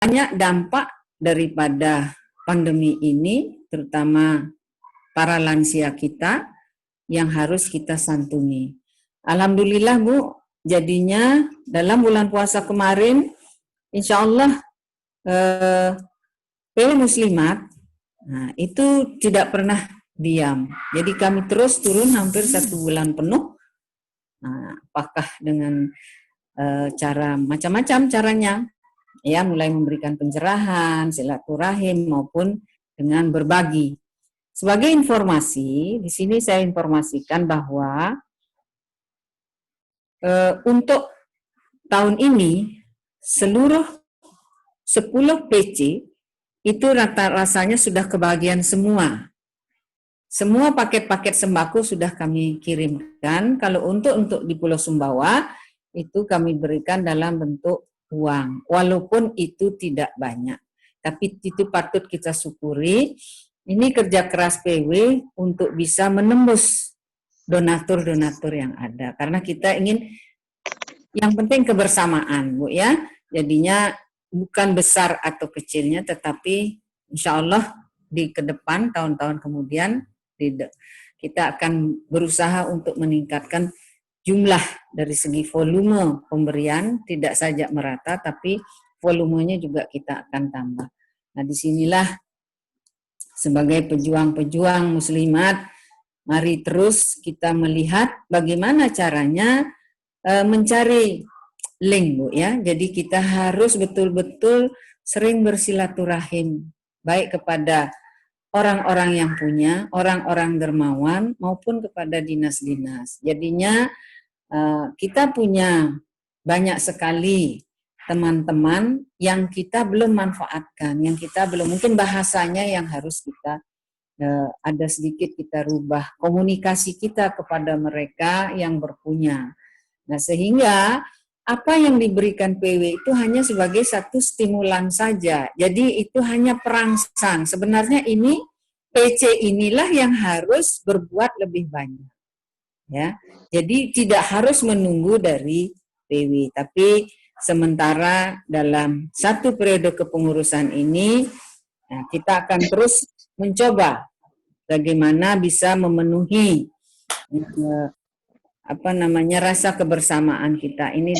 banyak dampak daripada pandemi ini, terutama para lansia kita yang harus kita santuni. Alhamdulillah Bu, jadinya dalam bulan puasa kemarin, insya Allah PW Muslimat, nah, itu tidak pernah diam. Jadi kami terus turun hampir 1 bulan penuh. Nah, apakah dengan cara macam-macam caranya, ya mulai memberikan pencerahan, silaturahim maupun dengan berbagi. Sebagai informasi, di sini saya informasikan bahwa untuk tahun ini seluruh 10 PC itu rasanya sudah kebagian semua. Semua paket-paket sembako sudah kami kirimkan. Kalau untuk di Pulau Sumbawa itu kami berikan dalam bentuk uang, walaupun itu tidak banyak. Tapi itu patut kita syukuri. Ini kerja keras PW untuk bisa menembus donatur-donatur yang ada. Karena kita ingin yang penting kebersamaan, Bu ya. Jadinya bukan besar atau kecilnya, tetapi insya Allah di ke depan tahun-tahun kemudian kita akan berusaha untuk meningkatkan jumlah dari segi volume pemberian, tidak saja merata, tapi volumenya juga kita akan tambah. Nah, disinilah sebagai pejuang-pejuang muslimat, mari terus kita melihat bagaimana caranya mencari link, Bu ya. Jadi kita harus betul-betul sering bersilaturahim, baik kepada orang-orang yang punya, orang-orang dermawan, maupun kepada dinas-dinas. Jadinya kita punya banyak sekali teman-teman yang kita belum manfaatkan, yang kita belum, mungkin bahasanya yang harus kita ada sedikit kita rubah komunikasi kita kepada mereka yang berpunya. Nah, sehingga apa yang diberikan PW itu hanya sebagai satu stimulan saja. Jadi itu hanya perangsang. Sebenarnya ini PC inilah yang harus berbuat lebih banyak. Ya, jadi tidak harus menunggu dari PW, tapi sementara dalam satu periode kepengurusan ini, nah, kita akan terus mencoba bagaimana bisa memenuhi rasa kebersamaan kita ini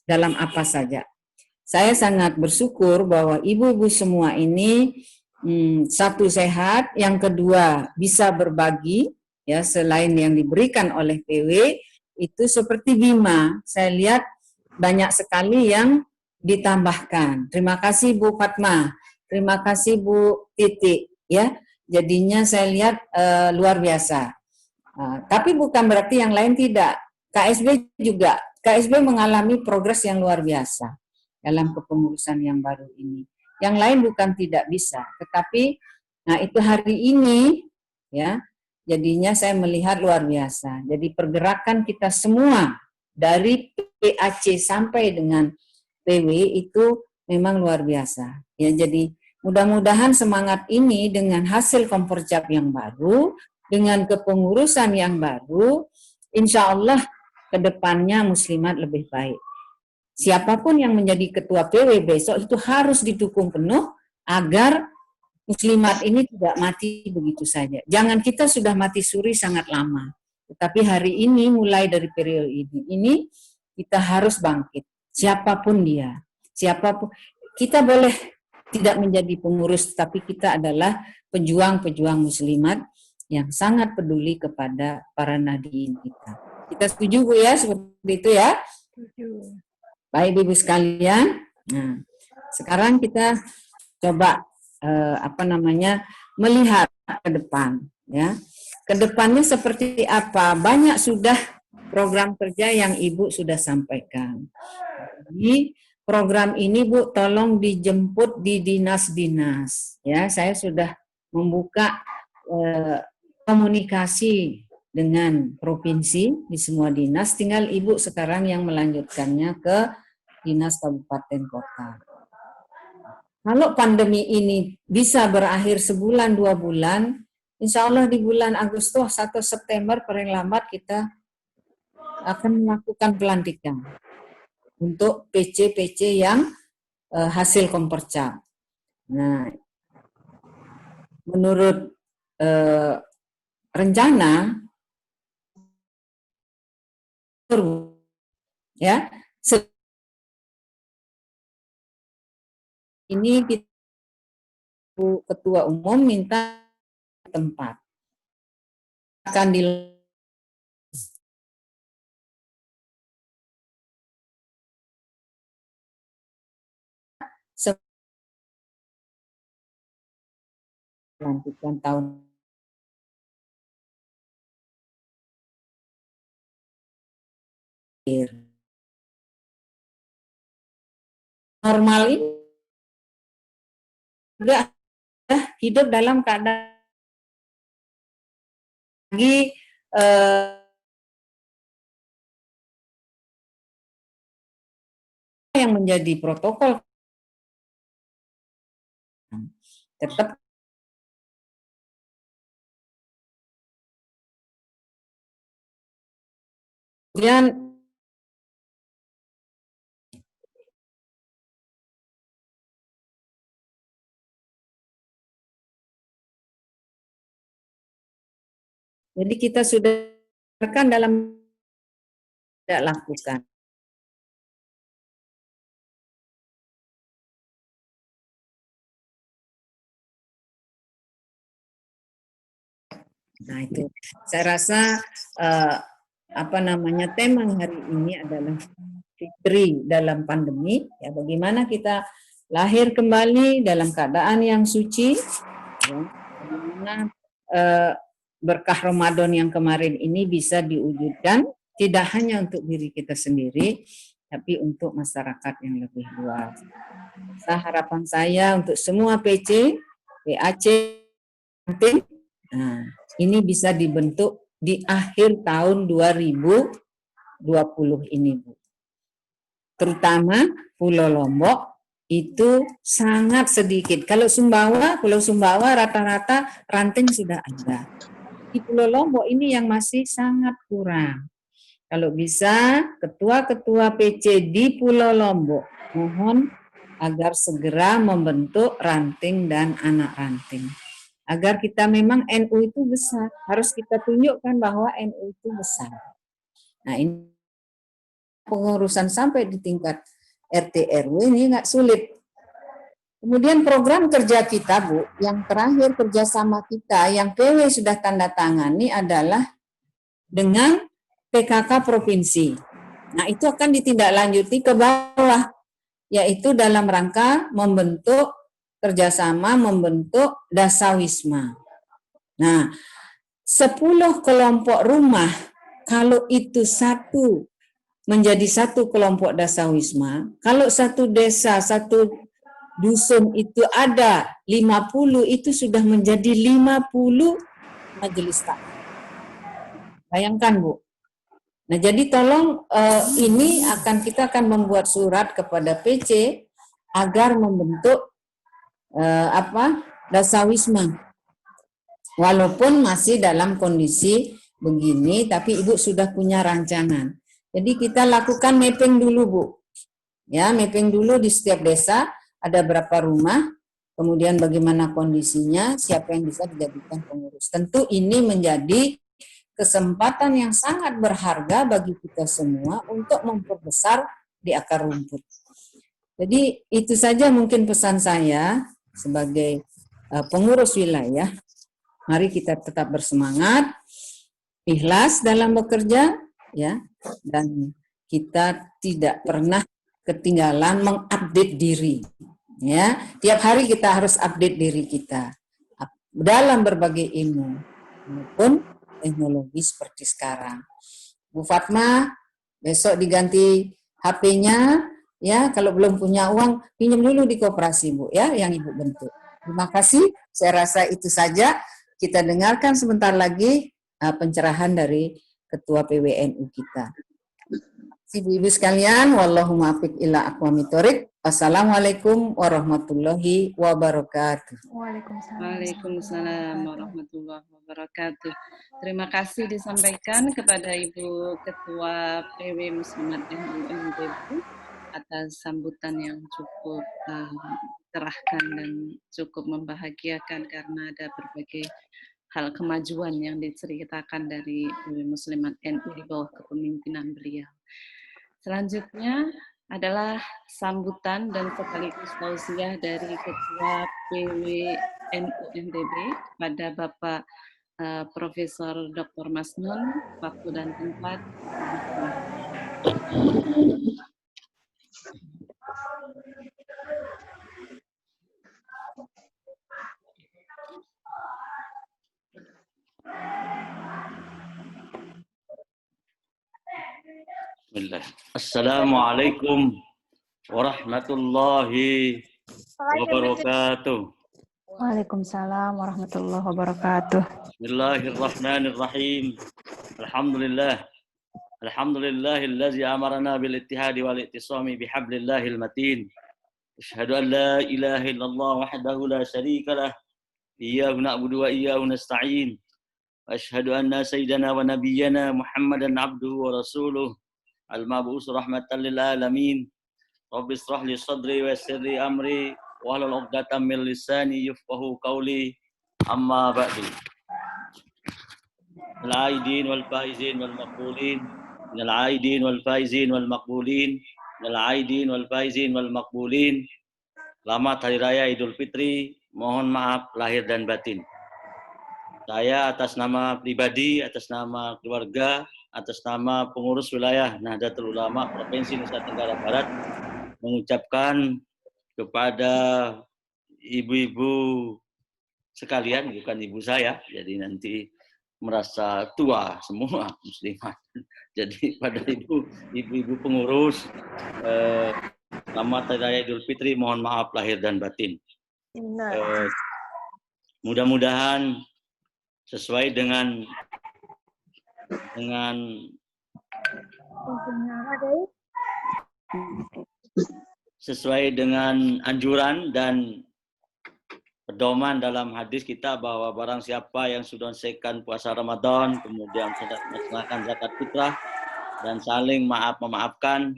dalam apa saja. Saya sangat bersyukur bahwa ibu-ibu semua ini satu sehat, yang kedua bisa berbagi. Ya, selain yang diberikan oleh PW itu seperti Bima, saya lihat banyak sekali yang ditambahkan. Terima kasih Bu Fatma, terima kasih Bu Titi, ya. Jadinya saya lihat luar biasa. Tapi bukan berarti yang lain tidak. KSB juga, KSB mengalami progres yang luar biasa dalam kepengurusan yang baru ini. Yang lain bukan tidak bisa, tetapi nah itu hari ini, ya. Jadinya saya melihat luar biasa. Jadi pergerakan kita semua dari PAC sampai dengan PW itu memang luar biasa. Ya, jadi mudah-mudahan semangat ini dengan hasil Komporjab yang baru, dengan kepengurusan yang baru, insya Allah ke depannya muslimat lebih baik. Siapapun yang menjadi ketua PW besok itu harus didukung penuh agar muslimat ini tidak mati begitu saja. Jangan kita sudah mati suri sangat lama. Tetapi hari ini, mulai dari periode ini kita harus bangkit. Siapapun dia. Siapapun. Kita boleh tidak menjadi pengurus, tapi kita adalah pejuang-pejuang muslimat yang sangat peduli kepada para nadiin kita. Kita setuju Bu ya, seperti itu ya? Setuju. Baik Ibu sekalian. Nah, sekarang kita coba melihat ke depan, ya. Ke depannya seperti apa? Banyak sudah program kerja yang Ibu sudah sampaikan. Jadi program ini Bu tolong dijemput di dinas-dinas, ya. Saya sudah membuka komunikasi dengan provinsi di semua dinas, tinggal Ibu sekarang yang melanjutkannya ke dinas kabupaten kota. Kalau pandemi ini bisa berakhir sebulan, 2 bulan, insya Allah di bulan Agustus atau September paling lambat kita akan melakukan pelantikan untuk PC-PC yang hasil kompercap. Nah, menurut rencana ya ini kita ketua umum minta tempat akan dilanjutkan tahun normal ini juga hidup dalam keadaan lagi yang menjadi protokol tetap kemudian jadi kita sudah rekan dalam tidak lakukan. Nah itu saya rasa tema hari ini adalah fitri dalam pandemi, ya bagaimana kita lahir kembali dalam keadaan yang suci, ya, bagaimana berkah Ramadan yang kemarin ini bisa diwujudkan tidak hanya untuk diri kita sendiri, tapi untuk masyarakat yang lebih luas. Harapan saya untuk semua PC, PAC, nah, ini bisa dibentuk di akhir tahun 2020 ini, Bu. Terutama Pulau Lombok itu sangat sedikit. Kalau Sumbawa, Pulau Sumbawa rata-rata ranting sudah ada. Di Pulau Lombok ini yang masih sangat kurang. Kalau bisa, ketua-ketua PC di Pulau Lombok, mohon agar segera membentuk ranting dan anak ranting. Agar kita memang NU itu besar, harus kita tunjukkan bahwa NU itu besar. Nah ini pengurusan sampai di tingkat RT RW ini nggak sulit. Kemudian program kerja kita, Bu, yang terakhir kerjasama kita, yang PW sudah tanda tangani adalah dengan PKK Provinsi. Nah itu akan ditindaklanjuti ke bawah, yaitu dalam rangka membentuk kerjasama, membentuk dasawisma. Nah, 10 kelompok rumah, kalau itu satu menjadi satu kelompok dasawisma, kalau satu desa, satu dusun itu ada 50, itu sudah menjadi 50 majelis taklim. Bayangkan, Bu. Nah, jadi tolong kita akan membuat surat kepada PC agar membentuk dasawisma. Walaupun masih dalam kondisi begini, tapi Ibu sudah punya rancangan. Jadi kita lakukan mapping dulu, Bu. Ya, mapping dulu di setiap desa ada berapa rumah, kemudian bagaimana kondisinya, siapa yang bisa dijadikan pengurus. Tentu ini menjadi kesempatan yang sangat berharga bagi kita semua untuk memperbesar di akar rumput. Jadi itu saja mungkin pesan saya sebagai pengurus wilayah. Mari kita tetap bersemangat, ikhlas dalam bekerja, ya, dan kita tidak pernah ketinggalan mengupdate diri. Ya, tiap hari kita harus update diri kita dalam berbagai ilmu maupun teknologi seperti sekarang. Bu Fatma, besok diganti HP-nya, ya. Kalau belum punya uang, pinjam dulu di koperasi, Bu, ya, yang Ibu bentuk. Terima kasih. Saya rasa itu saja. Kita dengarkan sebentar lagi pencerahan dari Ketua PWNU kita. Ibu-ibu sekalian, wallahu muwaffiq ila aqwamit thoriq. Wassalamualaikum warahmatullahi wabarakatuh. Waalaikumsalam warahmatullahi wabarakatuh. Terima kasih disampaikan kepada Ibu Ketua PW Muslimat NU NTB atas sambutan yang cukup cerahkan dan cukup membahagiakan karena ada berbagai hal kemajuan yang diceritakan dari Muslimat NU di bawah kepemimpinan beliau. Selanjutnya adalah sambutan dan sekaligus tausiah dari Ketua PWNU NTB pada Bapak Profesor Dr. Masnun. Waktu dan tempat. Bismillah. Assalamualaikum warahmatullahi wabarakatuh. Waalaikumsalam warahmatullahi wabarakatuh. Bismillahirrahmanirrahim. Alhamdulillah. Alhamdulillahillazi amarna bil ittihadi wal ittisami bihablillahil matin. Asyhadu an la ilaha illallah wahdahu la syarika lah. Iyyahu na'budu wa iyyahu nasta'in. Asyhadu anna sayyidana wa nabiyyana Muhammadan abduhu wa rasuluh. Al-mab'us rahmatan lil alamin. Rabbi ishrah li sadri wa yassir li amri wahlul 'uqdatam min lisani yafqahu qawli. Amma ba'du. Al-aidin wal faizin wal maqbulin. Al-aidin wal faizin wal maqbulin. Al-aidin wal faizin wal maqbulin. Selamat Hari Raya Idul Fitri. Mohon maaf lahir dan batin. Saya atas nama pribadi, atas nama keluarga, atas nama pengurus wilayah Nahdlatul Ulama Provinsi Nusa Tenggara Barat mengucapkan kepada ibu-ibu sekalian, bukan ibu saya, jadi nanti merasa tua semua muslimat. Jadi pada ibu-ibu pengurus, selamat Hari Raya Idul Fitri, mohon maaf lahir dan batin. Mudah-mudahan sesuai dengan anjuran dan pedoman dalam hadis kita bahwa barang siapa yang sudah selesaikan puasa Ramadan, kemudian sudah melaksanakan zakat fitrah dan saling memaafkan,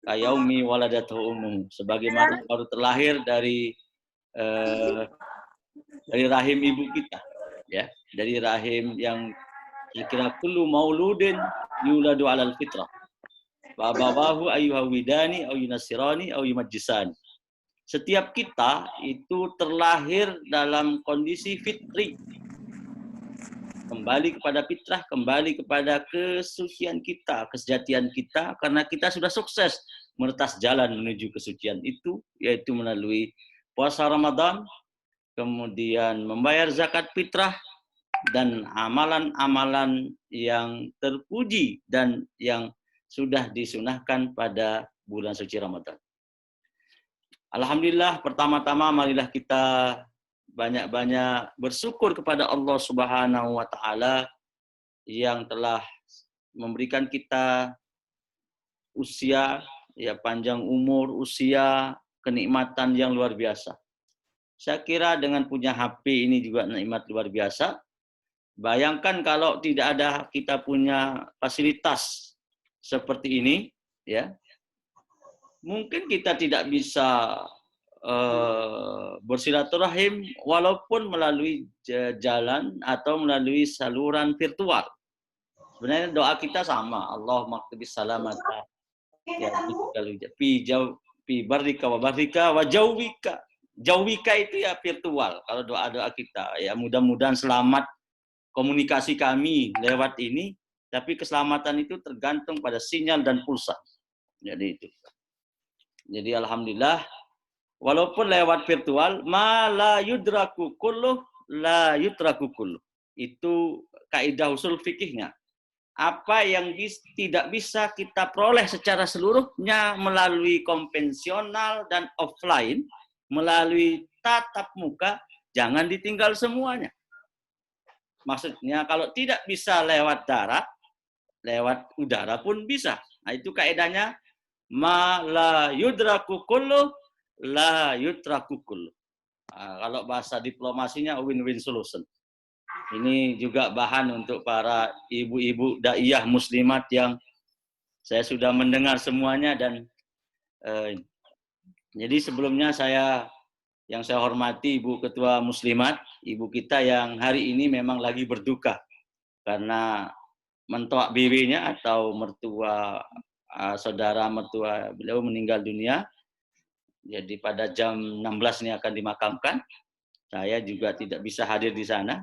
kayaumi waladatuhu ummuh, sebagaimana baru terlahir dari rahim ibu kita, ya, dari rahim yang kira kullu mauludin yuladu alal fitrah wa abawahu ayyuhawidani aw yunasirani aw yumajjisani. Setiap kita itu terlahir dalam kondisi fitri, kembali kepada fitrah, kembali kepada kesucian kita, kesejatian kita, karena kita sudah sukses meretas jalan menuju kesucian itu, yaitu melalui puasa Ramadan, kemudian membayar zakat fitrah, dan amalan-amalan yang terpuji dan yang sudah disunahkan pada bulan suci Ramadan. Alhamdulillah, pertama-tama marilah kita banyak-banyak bersyukur kepada Allah Subhanahu wa taala yang telah memberikan kita usia, ya, panjang umur, usia, kenikmatan yang luar biasa. Saya kira dengan punya HP ini juga nikmat luar biasa. Bayangkan kalau tidak ada kita punya fasilitas seperti ini, ya, mungkin kita tidak bisa bersilaturahim walaupun melalui jalan atau melalui saluran virtual. Sebenarnya doa kita sama, Allahumma qtibis salamata ya fi barrika wa barrika wa jawwika. Jawwika itu ya virtual kalau doa-doa kita, ya, mudah-mudahan selamat komunikasi kami lewat ini, tapi keselamatan itu tergantung pada sinyal dan pulsa. Jadi itu. Jadi alhamdulillah, walaupun lewat virtual, ma la yudraku kulluh la yutraku kulluh. Itu kaidah usul fikihnya. Apa yang tidak bisa kita peroleh secara seluruhnya melalui konvensional dan offline, melalui tatap muka, jangan ditinggal semuanya. Maksudnya kalau tidak bisa lewat darat, lewat udara pun bisa. Nah, itu kaidahnya ma la yudraku kullu la yutraku kullu. Nah, kalau bahasa diplomasinya win-win solution. Ini juga bahan untuk para ibu-ibu daiyah muslimat yang saya sudah mendengar semuanya dan Jadi sebelumnya yang saya hormati Ibu Ketua Muslimat, Ibu kita yang hari ini memang lagi berduka karena mentua BW-nya atau mertua saudara mertua beliau meninggal dunia. Jadi pada jam 16 ini akan dimakamkan. Saya juga tidak bisa hadir di sana.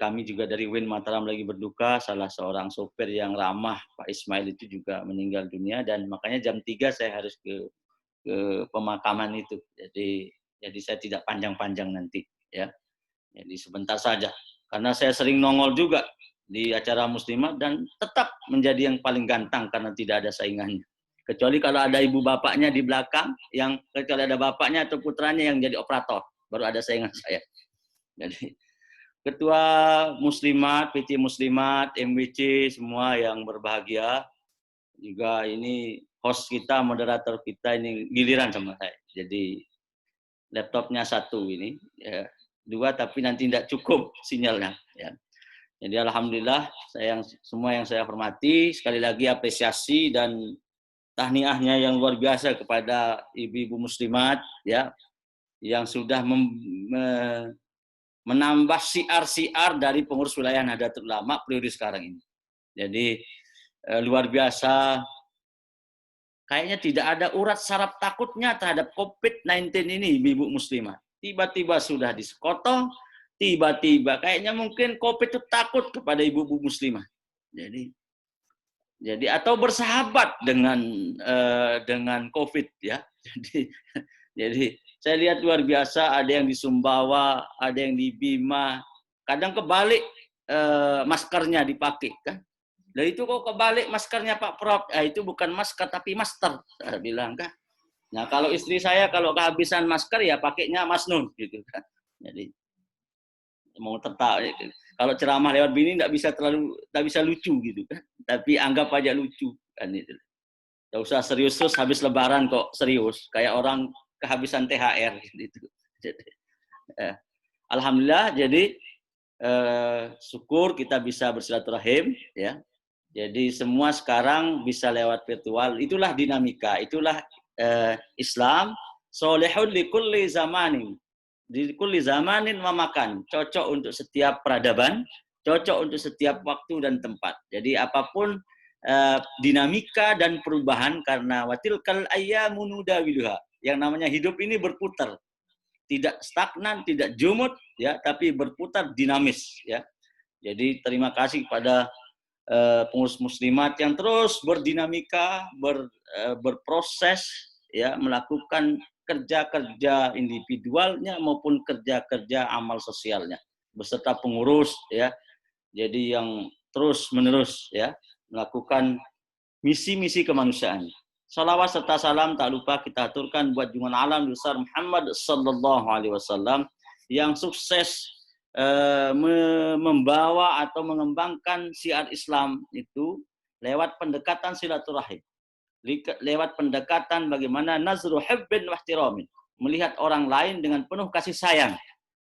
Kami juga dari WIN Mataram lagi berduka, salah seorang sopir yang ramah Pak Ismail itu juga meninggal dunia, dan makanya jam 3 saya harus ke pemakaman itu. Jadi saya tidak panjang-panjang nanti ya. Jadi sebentar saja. Karena saya sering nongol juga di acara muslimat dan tetap menjadi yang paling gantang karena tidak ada saingannya. Kecuali kalau ada ibu bapaknya di belakang, kecuali ada bapaknya atau putranya yang jadi operator, baru ada saingan saya. Jadi Ketua Muslimat, PC Muslimat, MWC, semua yang berbahagia. Juga ini host kita, moderator kita ini giliran sama saya. Jadi laptopnya 1 ini, ya, 2 tapi nanti tidak cukup sinyalnya. Ya. Jadi alhamdulillah semua yang saya hormati, sekali lagi apresiasi dan tahniahnya yang luar biasa kepada ibu-ibu muslimat ya, yang sudah menambah siar-siar dari pengurus wilayah Nahdlatul Ulama periode sekarang ini. Jadi luar biasa. Kayaknya tidak ada urat saraf takutnya terhadap COVID-19 ini, ibu muslimat. Tiba-tiba sudah disekotong, tiba-tiba kayaknya mungkin COVID itu takut kepada ibu-ibu muslimat. Jadi atau bersahabat dengan COVID ya. Jadi saya lihat luar biasa, ada yang di Sumbawa, ada yang di Bima, kadang kebalik maskernya dipakai kan. Dari itu kok kebalik maskernya Pak Prof, itu bukan masker tapi master, saya bilang kan. Nah kalau istri saya kalau kehabisan masker ya pakainya masnun gitu kan. Jadi mau tertawa, kalau ceramah lewat bini tidak bisa lucu gitu kan. Tapi anggap aja lucu kan itu. Tidak usah serius terus habis Lebaran kok serius, kayak orang kehabisan THR gitu. Jadi, alhamdulillah, jadi syukur kita bisa bersilaturahim ya. Jadi semua sekarang bisa lewat virtual. Itulah dinamika, itulah Islam. Solehun li kulli zamanin. Di kulli zamanin wa makan. Cocok untuk setiap peradaban, cocok untuk setiap waktu dan tempat. Jadi apapun dinamika dan perubahan, karena watilkal ayyamu nudawiluha. Yang namanya hidup ini berputar. Tidak stagnan, tidak jumud ya, tapi berputar dinamis ya. Jadi terima kasih kepada pengurus muslimat yang terus berdinamika, berproses ya, melakukan kerja-kerja individualnya maupun kerja-kerja amal sosialnya beserta pengurus ya. Jadi yang terus-menerus ya melakukan misi-misi kemanusiaan. Salawat serta salam tak lupa kita aturkan buat junjungan alam besar Muhammad sallallahu alaihi wasallam yang sukses membawa atau mengembangkan syiar Islam itu lewat pendekatan silaturahim, lewat pendekatan bagaimana nazru hubbin wahtiramin, melihat orang lain dengan penuh kasih sayang,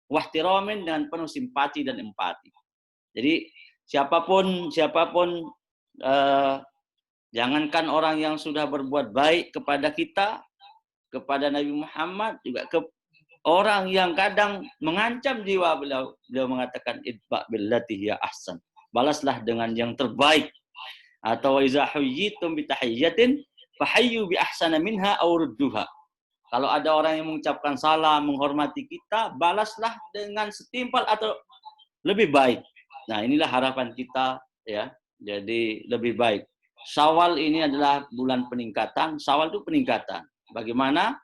wahtiramin dengan penuh simpati dan empati. Jadi siapapun jangankan orang yang sudah berbuat baik kepada kita, kepada Nabi Muhammad, juga orang yang kadang mengancam jiwa beliau mengatakan idfa billati hiya ahsan. Balaslah dengan yang terbaik. Atau iza huyyitum bi tahiyyatin fahayyu bi ahsana minha aw rudduha. Kalau ada orang yang mengucapkan salam, menghormati kita, balaslah dengan setimpal atau lebih baik. Nah, inilah harapan kita ya. Jadi lebih baik. Syawal ini adalah bulan peningkatan. Syawal itu peningkatan. Bagaimana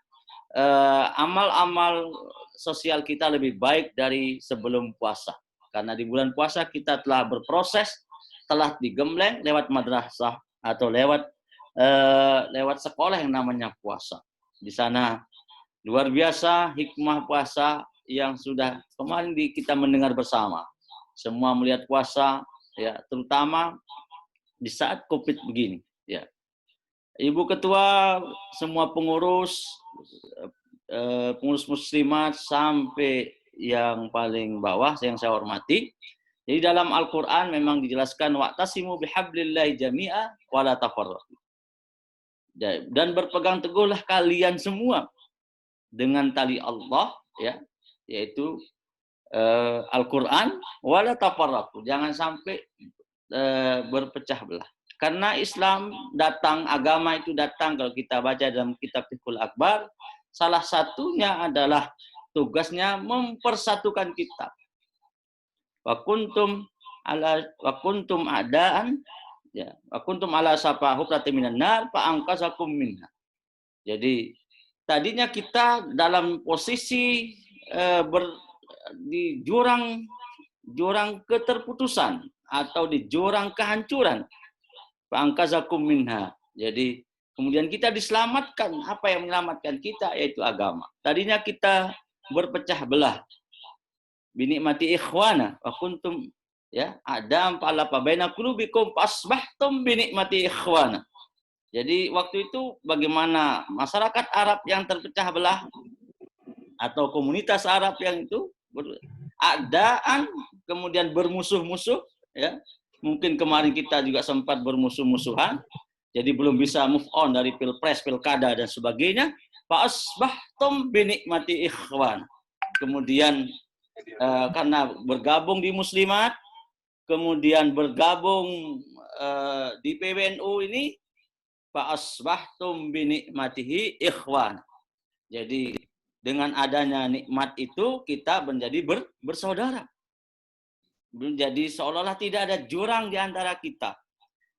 amal-amal sosial kita lebih baik dari sebelum puasa. Karena di bulan puasa kita telah berproses, telah digembleng lewat madrasah atau lewat sekolah yang namanya puasa. Di sana luar biasa hikmah puasa yang sudah kemarin kita mendengar bersama. Semua melihat puasa ya, terutama di saat Covid begini ya. Ibu Ketua, semua pengurus muslimat sampai yang paling bawah yang saya hormati. Jadi dalam Al-Quran memang dijelaskan wa'tasimu bihablillahi jami'a wa la tafarraqu. Dan berpegang teguhlah kalian semua dengan tali Allah, ya, yaitu Al-Quran, wala tafarraqu, jangan sampai berpecah belah. Karena Islam datang, agama itu datang, kalau kita baca dalam kitab Fiqhul Akbar, salah satunya adalah tugasnya mempersatukan kita. Wa kuntum adaan, ya, wa kuntum ala safa hufratin minan nar fa anqazakum minha. Jadi tadinya kita dalam posisi di jurang keterputusan atau di jurang kehancuran. Fa'angkazakum minha. Jadi kemudian kita diselamatkan. Apa yang menyelamatkan kita? Yaitu agama. Tadinya kita berpecah belah. Binikmati ikhwana wa kuntum, ya, adam fa'ala baina qulubikum fasbahtum binikmati ikhwana. Jadi waktu itu bagaimana masyarakat Arab yang terpecah belah atau komunitas Arab yang itu adaan kemudian bermusuh-musuh, ya. Mungkin kemarin kita juga sempat bermusuh-musuhan, jadi belum bisa move on dari pilpres, pilkada dan sebagainya. Fa asbahtum binikmati ikhwan. Kemudian karena bergabung di Muslimat, kemudian bergabung di PBNU ini, fa asbahtum binikmatihi ikhwan. Jadi dengan adanya nikmat itu kita menjadi bersaudara. Menjadi seolah-olah tidak ada jurang di antara kita.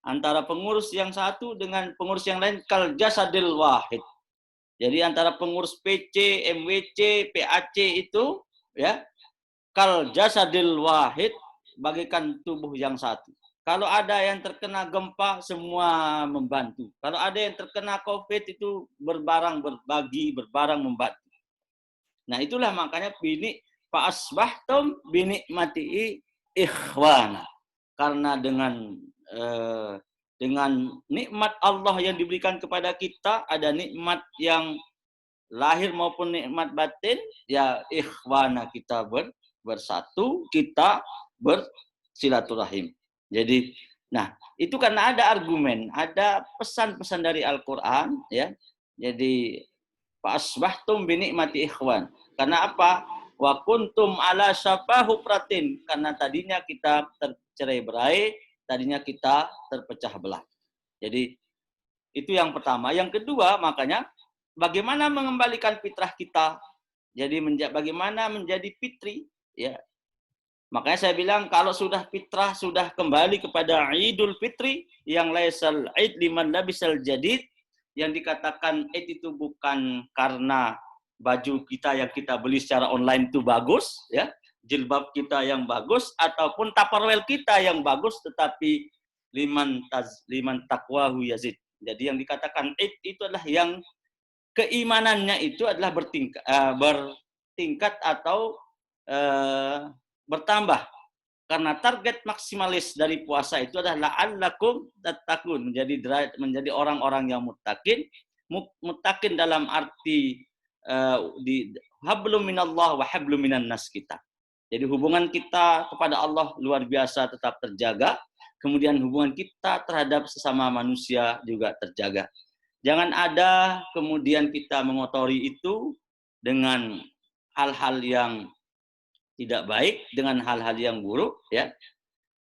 Antara pengurus yang satu dengan pengurus yang lain, kal jasadil wahid. Jadi antara pengurus PC, MWC, PAC itu, ya, kal jasadil wahid, bagaikan tubuh yang satu. Kalau ada yang terkena gempa, semua membantu. Kalau ada yang terkena COVID itu berbagi, berbarang membantu. Nah itulah makanya bini fa asbahtum binikmati ikhwana. Karena dengan nikmat Allah yang diberikan kepada kita, ada nikmat yang lahir maupun nikmat batin, ya ikhwana, kita bersatu, kita bersilaturahim. Jadi, nah itu karena ada argumen, ada pesan-pesan dari Al-Quran, ya. Jadi fa asbahtum binikmati ikhwan. Karena apa? Wa kuntum ala syafa hufratin, karena tadinya kita tercerai-berai, tadinya kita terpecah belah. Jadi itu yang pertama. Yang kedua, makanya bagaimana mengembalikan fitrah kita? Jadi bagaimana menjadi fitri, ya. Makanya saya bilang kalau sudah fitrah sudah kembali kepada Idul Fitri yang laisal id liman labisal jadid, yang dikatakan id itu bukan karena baju kita yang kita beli secara online itu bagus, ya, jilbab kita yang bagus, ataupun tupperware kita yang bagus, tetapi liman taqwahu yazid. Jadi yang dikatakan id itu adalah yang keimanannya itu adalah bertingkat atau bertambah. Karena target maksimalis dari puasa itu adalah la'allakum tattaqun, menjadi orang-orang yang muttaqin dalam arti di hablum minallah wa hablum minan nas kita. Jadi hubungan kita kepada Allah luar biasa tetap terjaga, kemudian hubungan kita terhadap sesama manusia juga terjaga. Jangan ada kemudian kita mengotori itu dengan hal-hal yang tidak baik, dengan hal-hal yang buruk, ya.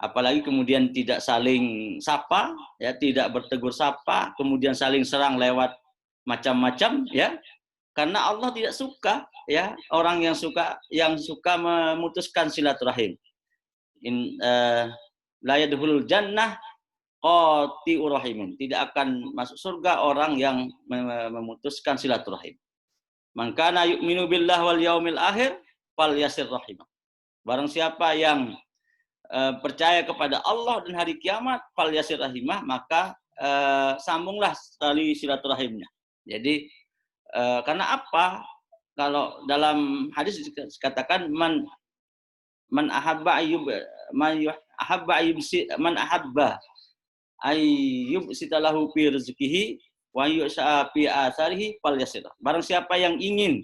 Apalagi kemudian tidak saling sapa, ya, tidak bertegur sapa, kemudian saling serang lewat macam-macam, ya. Karena Allah tidak suka, ya, orang yang suka memutuskan silaturahim. La yadkhulul jannah qati'ur rahimin. Tidak akan masuk surga orang yang memutuskan silaturahim. Man kana yu'minu billahi wal yaumil akhir falyasir rahimah. Barang siapa yang percaya kepada Allah dan hari kiamat, falyasir rahimah, maka sambunglah tali silaturahimnya. Jadi karena apa? Kalau dalam hadis dikatakan man ahabba ayyub sitalahu fi rizqihi wa yusa'a fi atharihi falyasir. Barang siapa yang ingin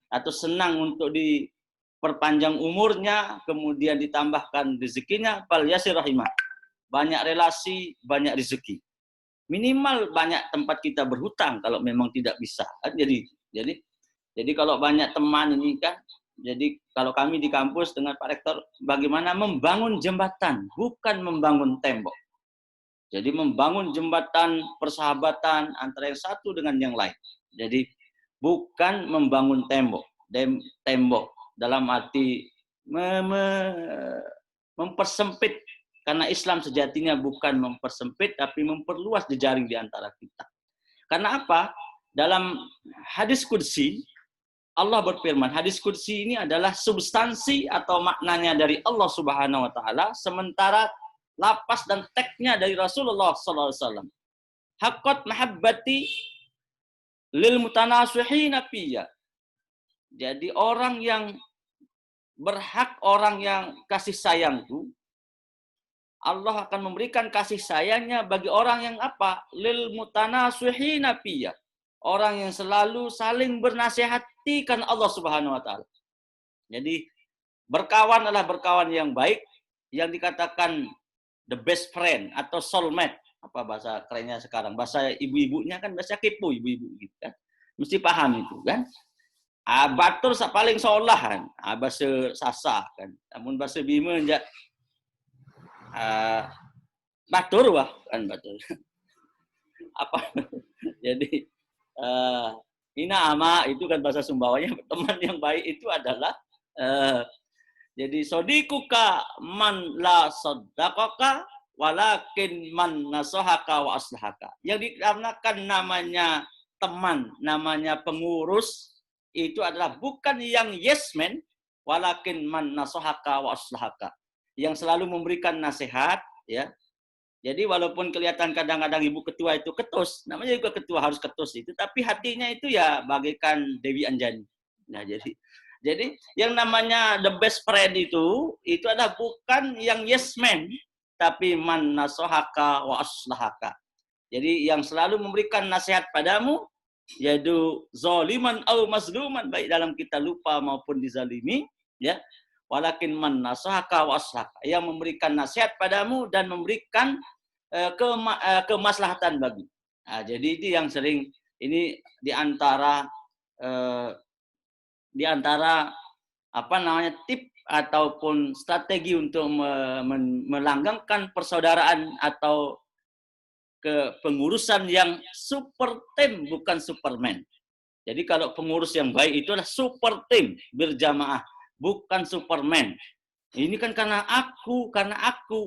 atau senang untuk diperpanjang umurnya, kemudian ditambahkan rezekinya, falyasir rahimah. Banyak relasi, banyak rezeki. minimal banyak tempat kita berhutang kalau memang tidak bisa. Jadi kalau banyak teman ini kan, jadi kalau kami di kampus dengan Pak Rektor, bagaimana membangun jembatan, bukan membangun tembok. Jadi membangun jembatan persahabatan antara yang satu dengan yang lain. Jadi bukan membangun tembok. Tembok dalam arti mempersempit, karena Islam sejatinya bukan mempersempit tapi memperluas jejaring di antara kita. Karena apa? Dalam hadis qudsi Allah berfirman, hadis qudsi ini adalah substansi atau maknanya dari Allah Subhanahu wa taala, sementara lapas dan teksnya dari Rasulullah sallallahu alaihi wasallam. Haqqat mahabbati lil mutanasihina fiyya. Jadi orang yang berhak, orang yang kasih sayangku, Allah akan memberikan kasih sayangnya bagi orang yang apa? Lil mutanasihina fiyya. Orang yang selalu saling bernasihati kan Allah Subhanahu wa taala. Jadi berkawan adalah berkawan yang baik, yang dikatakan the best friend atau soulmate. Apa bahasa kerennya sekarang? Bahasa ibu-ibunya kan bahasa kepo ibu-ibu gitu kan. Mesti paham itu kan. Batur paling seolah kan, bahasa sasa kan. Namun bahasa Bima aja batur wah kan batur. Apa? Jadi ina ama itu kan bahasa Sumbawanya, teman yang baik itu adalah jadi sodikuka man la saddaqaka walakin man nasahaka wa aslahaka. Yang dikarenakan namanya teman, namanya pengurus itu adalah bukan yang yes man, walakin man nasahaka wa aslahaka. Yang selalu memberikan nasihat, ya. Jadi walaupun kelihatan kadang-kadang ibu ketua itu ketus, namanya juga ketua harus ketus itu, tapi hatinya itu ya bagaikan Dewi Anjani. Nah, jadi yang namanya the best friend itu adalah bukan yang yes man, tapi man nasahaka wa aslahaka. Jadi yang selalu memberikan nasihat padamu, yaitu zaliman au mazluman, baik dalam kita lupa maupun dizalimi, ya. Walakin man nasahaka wa aslahaka, yang memberikan nasihat padamu dan memberikan kemaslahatan bagi. Nah, jadi itu yang sering ini di antara apa namanya tip ataupun strategi untuk melanggengkan persaudaraan atau kepengurusan yang super tim, bukan superman. Jadi kalau pengurus yang baik itu adalah super tim berjamaah, bukan superman. Ini kan karena aku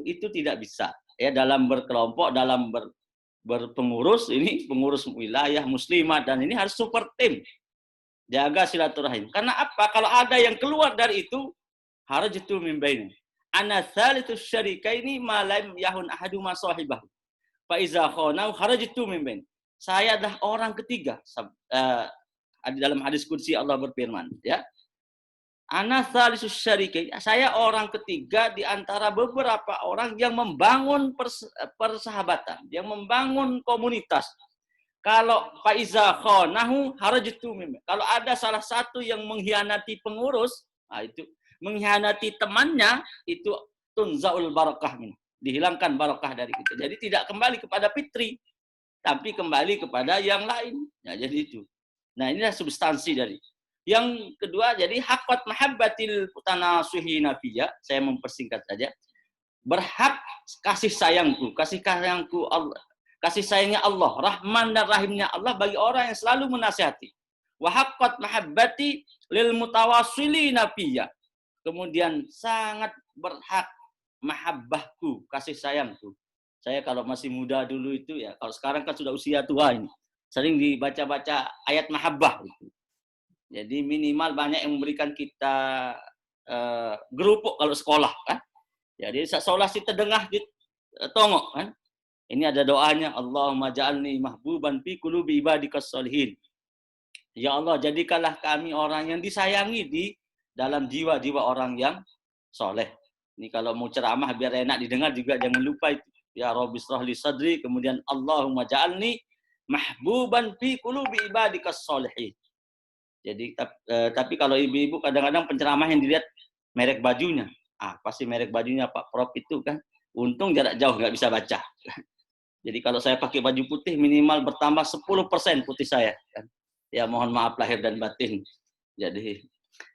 itu tidak bisa. Ya, dalam berkelompok, dalam berpengurus, ini pengurus wilayah muslimah, dan ini harus super tim. Jaga silaturahim. Karena apa? Kalau ada yang keluar dari itu, harajtu min baini. Ana tsalitsus syarikaini ma lam yahun ahaduma sahibahu. Fa iza khana harajtu min baini. Saya adalah orang ketiga. Di dalam hadis qudsi Allah berfirman, ya. Ana tsalitsus syarikaini. Saya orang ketiga di antara beberapa orang yang membangun persahabatan, yang membangun komunitas. Kalau faiza khanahu harajtu mim. Kalau ada salah satu yang mengkhianati pengurus, nah itu mengkhianati temannya, itu tunzaul barakah min. Dihilangkan barakah dari kita. Jadi tidak kembali kepada fitri, tapi kembali kepada yang lain. Nah, jadi itu. Nah, inilah substansi dari. Yang kedua, jadi haqqat mahabbatil mutanasihina fiyya, saya mempersingkat saja. Berhak kasih sayangku Allah. Kasih sayangnya Allah, Rahman dan Rahimnya Allah bagi orang yang selalu menasihati. Wa haqqat mahabbati lil mutawassilina fiyya. Kemudian sangat berhak mahabbahku, kasih sayangku. Saya kalau masih muda dulu itu ya, kalau sekarang kan sudah usia tua ini, sering dibaca-baca ayat mahabbah itu. Jadi minimal banyak yang memberikan kita gerupuk kalau sekolah kan. Jadi seolah si terdengah di tongok kan. Ini ada doanya, Allahumma ja'alni mahbuban fi qulubi ibadikas sholihin. Ya Allah, jadikanlah kami orang yang disayangi di dalam jiwa-jiwa orang yang soleh. Ini kalau mau ceramah biar enak didengar juga jangan lupa itu. Ya Rabbi shrah li sadri, kemudian Allahumma ja'alni mahbuban fi qulubi ibadikas sholihin. Jadi tapi kalau ibu-ibu kadang-kadang penceramah yang dilihat merek bajunya. Pasti merek bajunya Pak Prof itu kan. Untung jarak jauh nggak bisa baca. Jadi kalau saya pakai baju putih minimal bertambah 10% putih saya. Kan? Ya mohon maaf lahir dan batin. Jadi,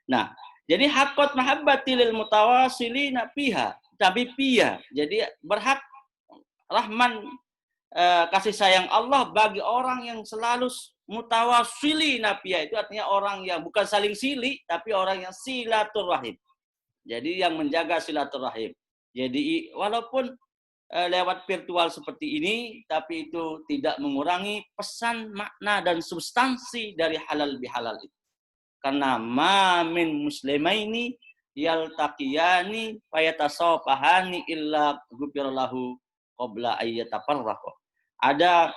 nah, jadi hakot mahabbati lil mutawasilina fiha, tapi piya. Jadi berhak rahman kasih sayang Allah bagi orang yang selalu mutawasilina fiha, itu artinya orang yang bukan saling silih, tapi orang yang silaturahim. Jadi yang menjaga silaturahim. Jadi walaupun lewat virtual seperti ini, tapi itu tidak mengurangi pesan, makna, dan substansi dari halal bihalal itu. Karena ma min muslimaini yaltaqiyani fayatasafahani illa ghufirallahu qabla ayyatafarraqu. Ada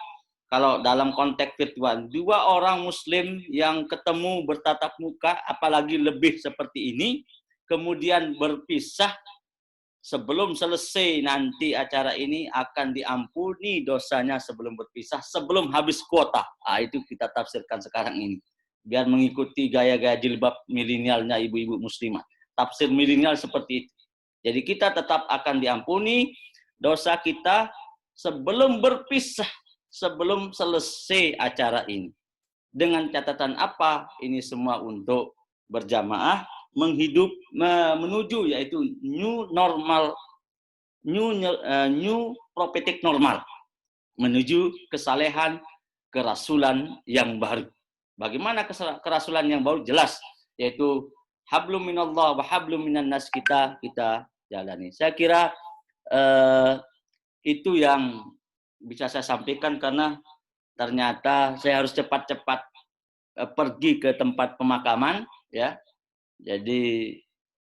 kalau dalam konteks virtual, dua orang muslim yang ketemu bertatap muka, apalagi lebih seperti ini, kemudian berpisah, sebelum selesai nanti acara ini akan diampuni dosanya sebelum berpisah, sebelum habis kuota. Itu kita tafsirkan sekarang ini. Biar mengikuti gaya-gaya jilbab milenialnya ibu-ibu muslimah. Tafsir milenial seperti itu. Jadi kita tetap akan diampuni dosa kita sebelum berpisah, sebelum selesai acara ini. Dengan catatan apa? Ini semua untuk berjamaah, menuju yaitu new normal, new prophetic normal, menuju kesalehan kerasulan yang baru. Bagaimana kerasulan yang baru? Jelas, yaitu hablum minallah wa hablum minan nas, kita jalani. Saya kira itu yang bisa saya sampaikan, karena ternyata saya harus cepat-cepat pergi ke tempat pemakaman, ya. Jadi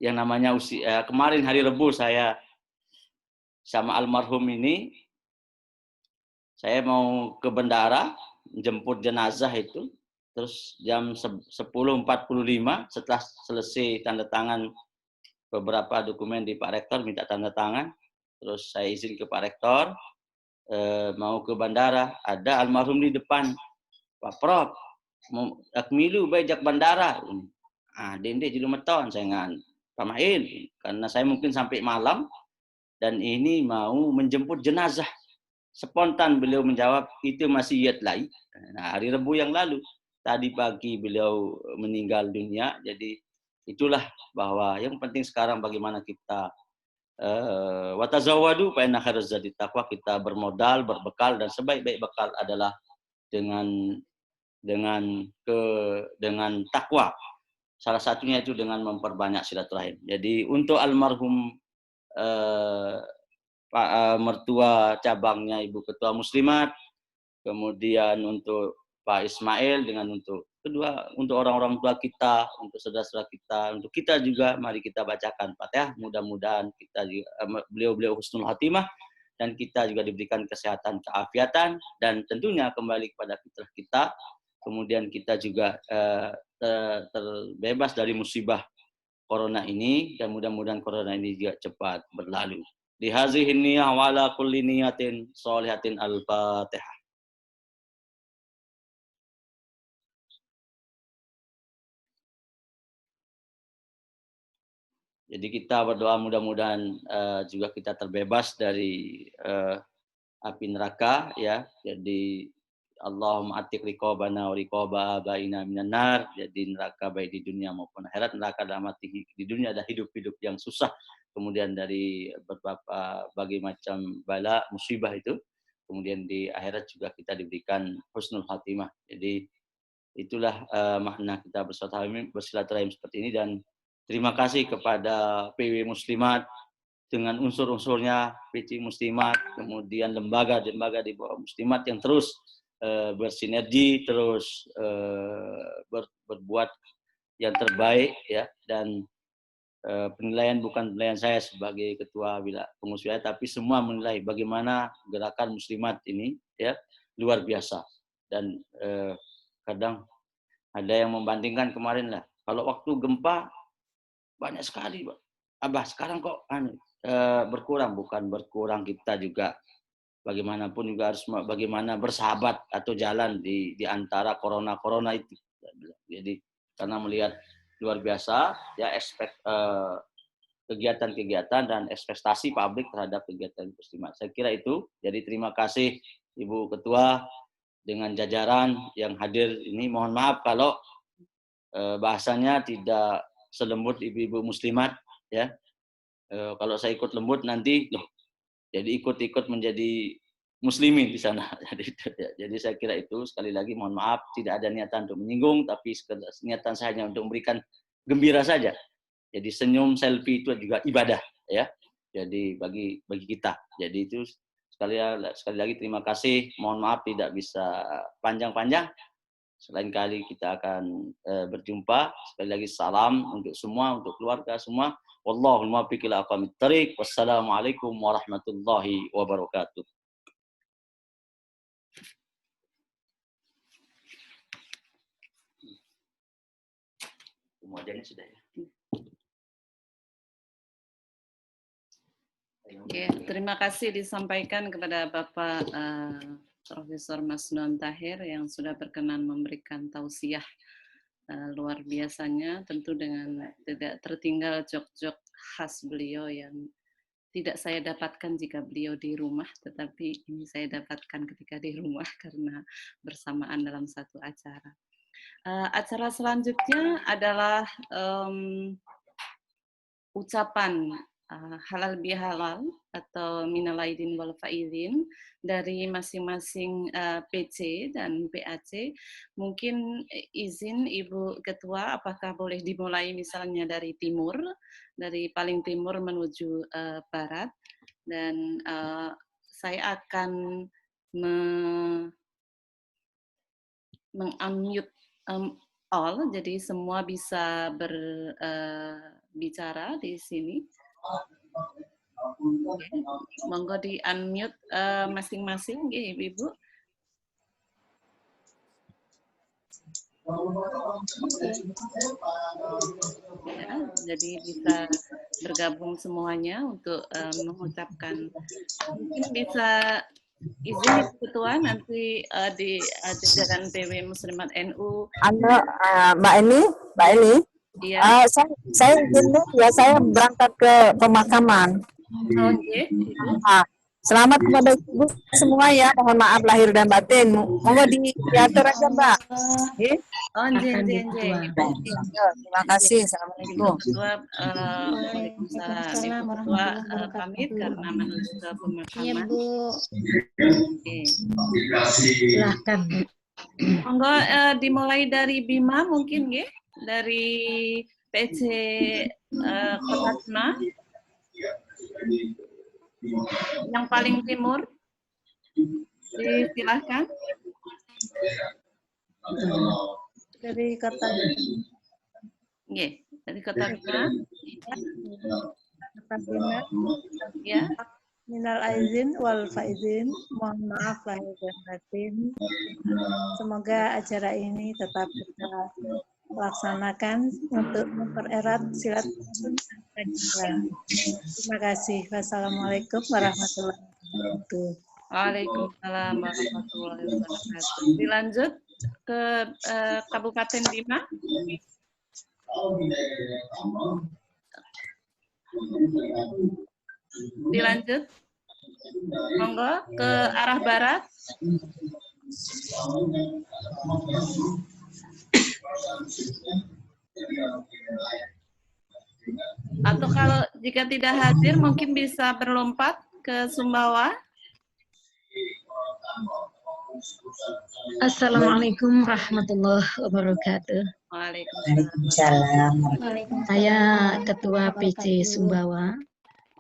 yang namanya kemarin hari Rebu saya sama almarhum ini, saya mau ke bandara jemput jenazah itu, terus jam 10.45 setelah selesai tanda tangan beberapa dokumen di Pak Rektor, minta tanda tangan, terus saya izin ke Pak Rektor, mau ke bandara, ada almarhum di depan, Pak Prof, mau akmilu bajak bandara. Dende di Lumeton, saya ngan pamain, karena saya mungkin sampai malam dan ini mau menjemput jenazah. Spontan beliau menjawab, itu masih yat lai. Nah, hari Rebu yang lalu, tadi pagi beliau meninggal dunia. Jadi itulah bahwa yang penting sekarang bagaimana kita watazawadu fa inna khairaz zadi taqwa, kita bermodal, berbekal, dan sebaik-baik bekal adalah dengan takwa. Salah satunya itu dengan memperbanyak silaturahim. Jadi untuk almarhum Pak mertua cabangnya Ibu Ketua Muslimat, kemudian untuk Pak Ismail, dengan untuk kedua, untuk orang-orang tua kita, untuk saudara-saudara kita, untuk kita juga, mari kita bacakan Fatihah. Mudah-mudahan kita beliau-beliau husnul khatimah, dan kita juga diberikan kesehatan, keafiatan, dan tentunya kembali kepada fitrah kita. Kemudian kita juga terbebas dari musibah corona ini, dan mudah-mudahan corona ini juga cepat berlalu. Di hazihin niyah wa ala kulli niyatin sholihatin al-Fatihah. Jadi kita berdoa mudah-mudahan juga kita terbebas dari api neraka, ya. Jadi Allahumma atik riqabana wa riqaba abaina minan nar. Jadi neraka baik di dunia maupun akhirat. Neraka dalam arti di dunia ada hidup-hidup yang susah, kemudian dari berbagai macam bala musibah itu, kemudian di akhirat juga kita diberikan husnul khatimah. Jadi itulah makna kita bersilaturahim seperti ini. Dan terima kasih kepada PW Muslimat dengan unsur-unsurnya, PC Muslimat, kemudian lembaga-lembaga di bawah Muslimat yang terus bersinergi, terus berbuat yang terbaik, ya. Dan penilaian bukan penilaian saya sebagai ketua pengurus wilayah, tapi semua menilai bagaimana gerakan Muslimat ini, ya, luar biasa. Dan kadang ada yang membandingkan kemarin lah, kalau waktu gempa banyak sekali, Abah, sekarang kok berkurang. Bukan berkurang, kita juga bagaimanapun juga harus bagaimana bersahabat atau jalan di antara corona itu. Jadi karena melihat luar biasa, ya, kegiatan-kegiatan dan ekspektasi publik terhadap kegiatan muslimat. Saya kira itu. Jadi terima kasih Ibu Ketua dengan jajaran yang hadir ini. Mohon maaf kalau bahasanya tidak selembut ibu-ibu muslimat, ya. Kalau saya ikut lembut nanti loh, jadi ikut-ikut menjadi muslimin di sana. Jadi saya kira itu, sekali lagi mohon maaf, tidak ada niatan untuk menyinggung, tapi niatan saya hanya untuk memberikan gembira saja. Jadi senyum, selfie itu juga ibadah, ya. Jadi bagi kita. Jadi itu sekali lagi terima kasih. Mohon maaf tidak bisa panjang-panjang. Selain kali kita akan berjumpa. Sekali lagi salam untuk semua, untuk keluarga semua. Wallahul muwaffiq ila aqwamit thoriq. Wassalamualaikum warahmatullahi wabarakatuh. Semuanya sudah ya. Oke, terima kasih disampaikan kepada Bapak Profesor Masnuan Tahir yang sudah berkenan memberikan tausiah luar biasanya, tentu dengan tidak tertinggal jok-jok khas beliau yang tidak saya dapatkan jika beliau di rumah, tetapi ini saya dapatkan ketika di rumah karena bersamaan dalam satu acara. Acara selanjutnya adalah ucapan halal bihalal atau minal aidin wal faizin dari masing-masing PC dan PAC. Mungkin izin Ibu Ketua, apakah boleh dimulai misalnya dari timur, dari paling timur menuju barat, dan saya akan meng-unmute all, jadi semua bisa berbicara di sini. Oke. Monggo di unmute masing-masing, Ibu. Ya, jadi bisa bergabung semuanya untuk mengucapkan. Mungkin bisa izin Ketua nanti di jajaran PW Muslimat NU. Mbak Eni. Iya. Saya izin ya, saya berangkat ke pemakaman. Oke, Ibu. Selamat kepada ibu semua ya. Mohon maaf lahir dan batin. Monggo diatur aja, Mbak. Terima kasih. Assalamualaikum. Waalaikumsalam. Ketua pamit karena menuju ke pemakaman. Iya, Bu. Oke. Silahkan, Bu. Monggo dimulai dari Bima mungkin ya, dari PC Kota Tuna. Yang paling timur, silahkan. Dari Kota Yeah, dari Kota Bima. Kota Bima. Ya. Minal aizin wal faizin, mohon maaf lahir dan batin. Semoga acara ini tetap kita laksanakan untuk mempererat silaturahim. Terima kasih. Wassalamualaikum warahmatullahi wabarakatuh. Waalaikumsalam warahmatullahi wabarakatuh. Dilanjut ke Kabupaten Bima. Dilanjut, monggo ke arah barat. Atau kalau jika tidak hadir mungkin bisa berlompat ke Sumbawa. Assalamualaikum warahmatullahi wabarakatuh. Waalaikumsalam. Saya Ketua PC Sumbawa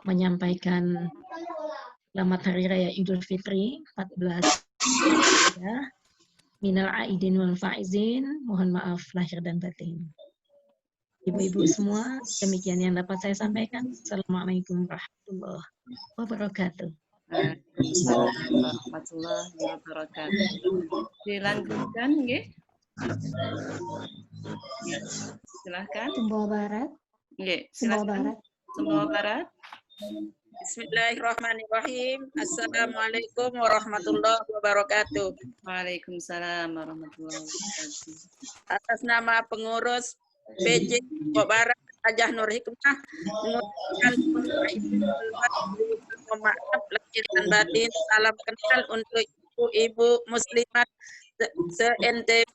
menyampaikan selamat Hari Raya Idul Fitri 14 ya. Minal aidin wal faizin, mohon maaf lahir dan batin. Ibu-ibu semua, demikian yang dapat saya sampaikan. Assalamualaikum warahmatullahi wabarakatuh. Waalaikumsalam warahmatullahi wabarakatuh. Dilanjutkan, nggih. Silahkan. Sumbawa Barat. Nggih, Sumbawa silakan. Barat. Sumbawa Barat. Bismillahirrahmanirrahim. Assalamualaikum warahmatullahi wabarakatuh. Waalaikumsalam warahmatullahi wabarakatuh. Atas nama pengurus PJ Sumbawa Barat Ustazah Nur Hikmah mohon maaf lahir dan batin. Salam kenal untuk ibu-ibu muslimat se-NTB.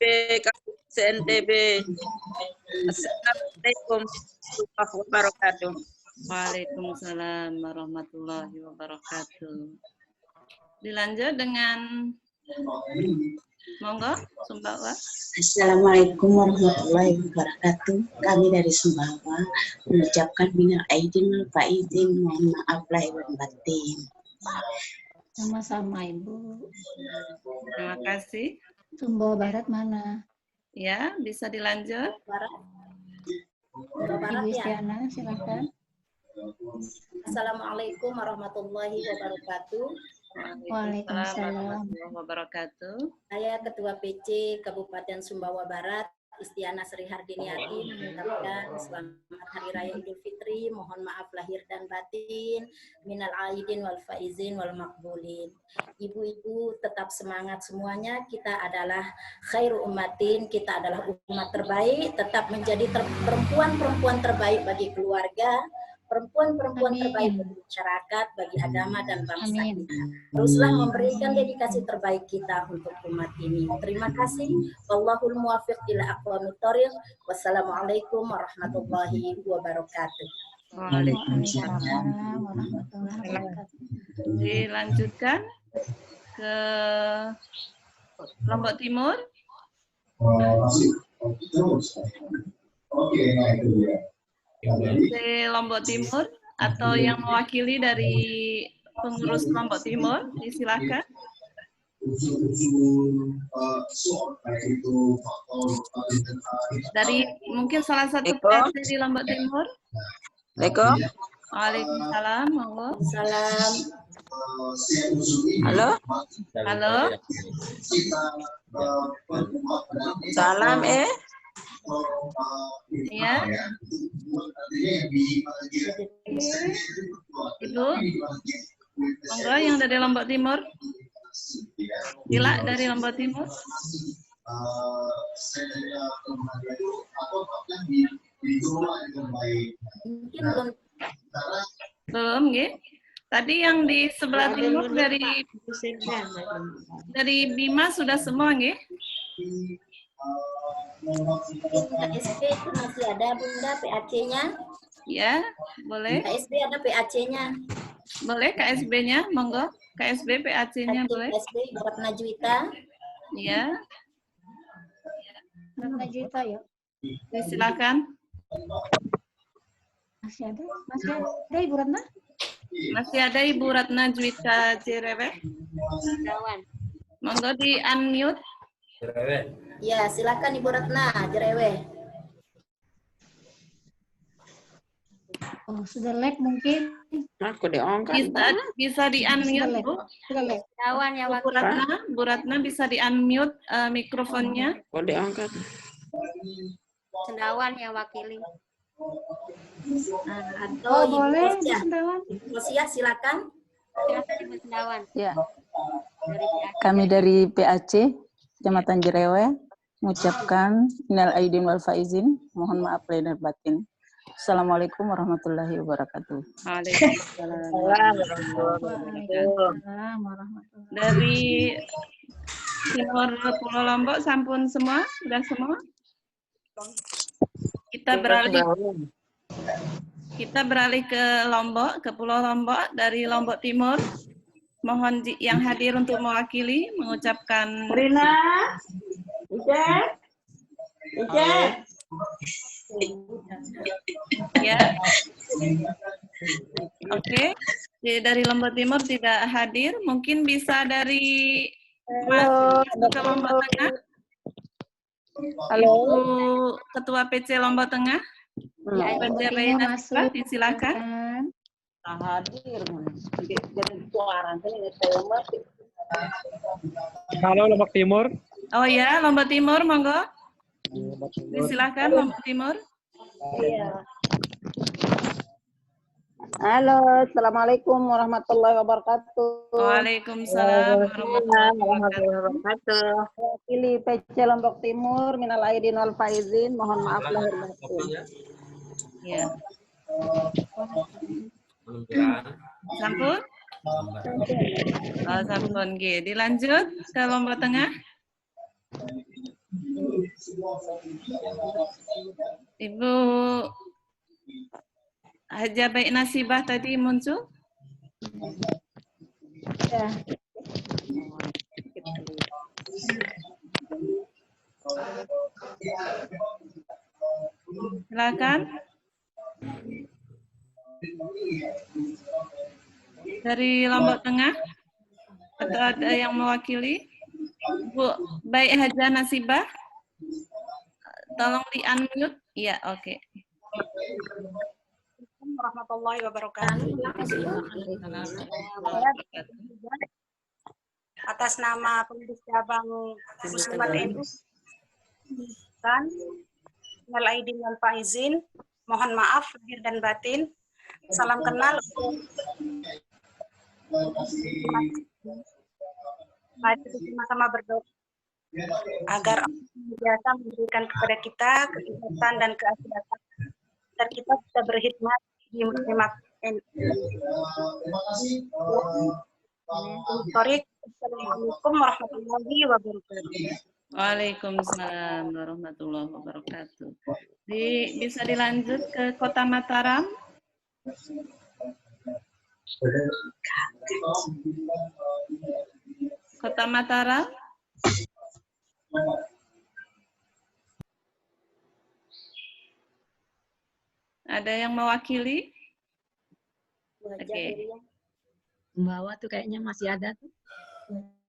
Assalamualaikum warahmatullahi wabarakatuh. Waalaikumsalam warahmatullahi wabarakatuh. Dilanjut dengan monggo Sumbawa. Assalamualaikum warahmatullahi wabarakatuh. Kami dari Sumbawa mengucapkan minal aidin wal faizin, mohon maaf lahir dan batin. Sama-sama Ibu. Terima kasih. Sumbawa Barat mana? Ya, bisa dilanjut. Ibu Istiana, silakan. Assalamualaikum warahmatullahi wabarakatuh. Waalaikumsalam warahmatullahi wabarakatuh. Saya Ketua PC Kabupaten Sumbawa Barat, Istiana Sri Hardiniati, mengucapkan selamat Hari Raya Idul Fitri. Mohon maaf lahir dan batin. Minal aidin wal faizin wal makbulin. Ibu-ibu tetap semangat semuanya. Kita adalah khairu ummatin. Kita adalah umat terbaik. Tetap menjadi perempuan-perempuan terbaik bagi keluarga. Perempuan-perempuan terbaik bagi masyarakat, bagi agama dan bangsa kita. Teruslah memberikan dedikasi terbaik kita untuk umat ini. Terima kasih. Wallahul muwaffiq ila aqwamit thoriq. Wassalamualaikum warahmatullahi wabarakatuh. Waalaikumsalam warahmatullahi wabarakatuh. Dilanjutkan ke Lombok Timur. Oke, nah itu dia. Di Lombok Timur atau yang mewakili dari pengurus Lombok Timur, disilakan. Dari mungkin salah satu PC di Lombok Timur. Waalaikumsalam, monggo. Salam. Halo. Halo. Salam Ya. Ibu, monggo yang dari Lombok Timur. Sila dari Lombok Timur. Belum, nggih. Tadi yang di sebelah timur dari Bima sudah semua, nggih. KSB itu masih ada Bunda PAC-nya? Ya, boleh. KSB ada PAC-nya. Boleh KSB-nya, monggo. KSB PAC-nya boleh. KSB Barat Najwita. Ya. Barat Najwita ya. Silakan. Masih ada Ibu Ratna? Masih ada Ibu Ratna Juwita Jerewe. Monggo di unmute. Ya, silakan Ibu Ratna Jerewe. Oh, sudah lag mungkin. Aku diangkat. Bisa di unmute, Bu. Sudah lag. Bu Ratna bisa di unmute mikrofonnya. Kok diangkat? Cendawan yang wakili. Atau Ibu boleh Cendawan. Rosia, silakan. Silakan Ibu Cendawan. Ya. Kami dari PAC Kecamatan Jerewe mengucapkan minal aidin wal faizin, mohon maaf lahir dan batin. Assalamualaikum warahmatullahi wabarakatuh. Waalaikumsalam warahmatullahi. Dari Timur Pulau Lombok sampun semua? Sudah semua? Kita beralih ke Lombok, ke Pulau Lombok. Dari Lombok Timur, mohon yang hadir untuk mewakili mengucapkan. Rina, Ya. Oke. Dari Lombok Timur tidak hadir, mungkin bisa dari ke Lombok Tengah. Halo. Ibu Ketua PC Lombok Tengah. Ya, Ibu Reina, disilakan. hadir. Halo Lombok Timur. Oh ya, Lombok Timur, monggo. Disilakan Lombok Timur. Iya. Halo, assalamualaikum warahmatullahi wabarakatuh. Waalaikumsalam warahmatullahi wabarakatuh. Pilih PC Lombok Timur, minal aidin wal faizin, mohon maaf lahir batin. Ya. Sampun? Oh, sampun nggih. Dilanjut ke Lombok Tengah. Ibu Haja Baik Nasibah tadi muncul? Ya. Silakan. Dari Lombok Tengah? Atau ada yang mewakili? Bu Baik Haja Nasibah? Tolong di-unmute. Iya, oke. Warahmatullahi wabarakatuh. Atas nama pengurus cabang Muslimat NU dan minal aidin wal faizin, mohon maaf lahir dan batin. Salam kenal. Mari kita sama-sama berdoa agar Allah biasa memberikan kepada kita kesehatan dan keafiatan, agar kita bisa berkhidmat di Muslimat NU. Assalamualaikum warahmatullahi wabarakatuh. Waalaikumsalam warahmatullahi wabarakatuh. Bisa dilanjut ke Kota Mataram? Kota Mataram? Ada yang mewakili? Oke. Membawa tuh kayaknya masih ada tuh.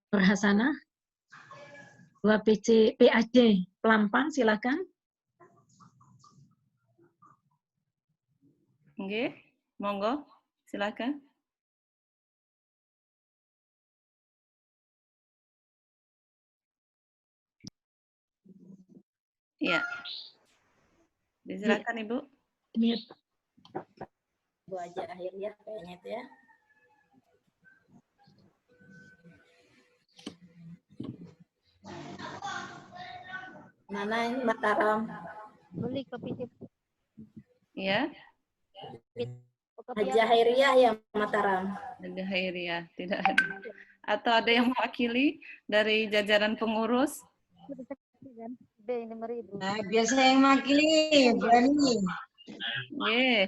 Perhasana. 2 PAC Pelampang, silakan. Oke, monggo, silakan. Iya. Silakan Ibu. Bu Haja Akhiriyah kayaknya itu ya. Mana ini Mataram? Beli kopi. Iya. Haja Akhiriyah ya Mataram. Haja Akhiriyah, tidak ada. Atau ada yang mewakili dari jajaran pengurus? Nah, biasa yang mewakili, berani. Nggih.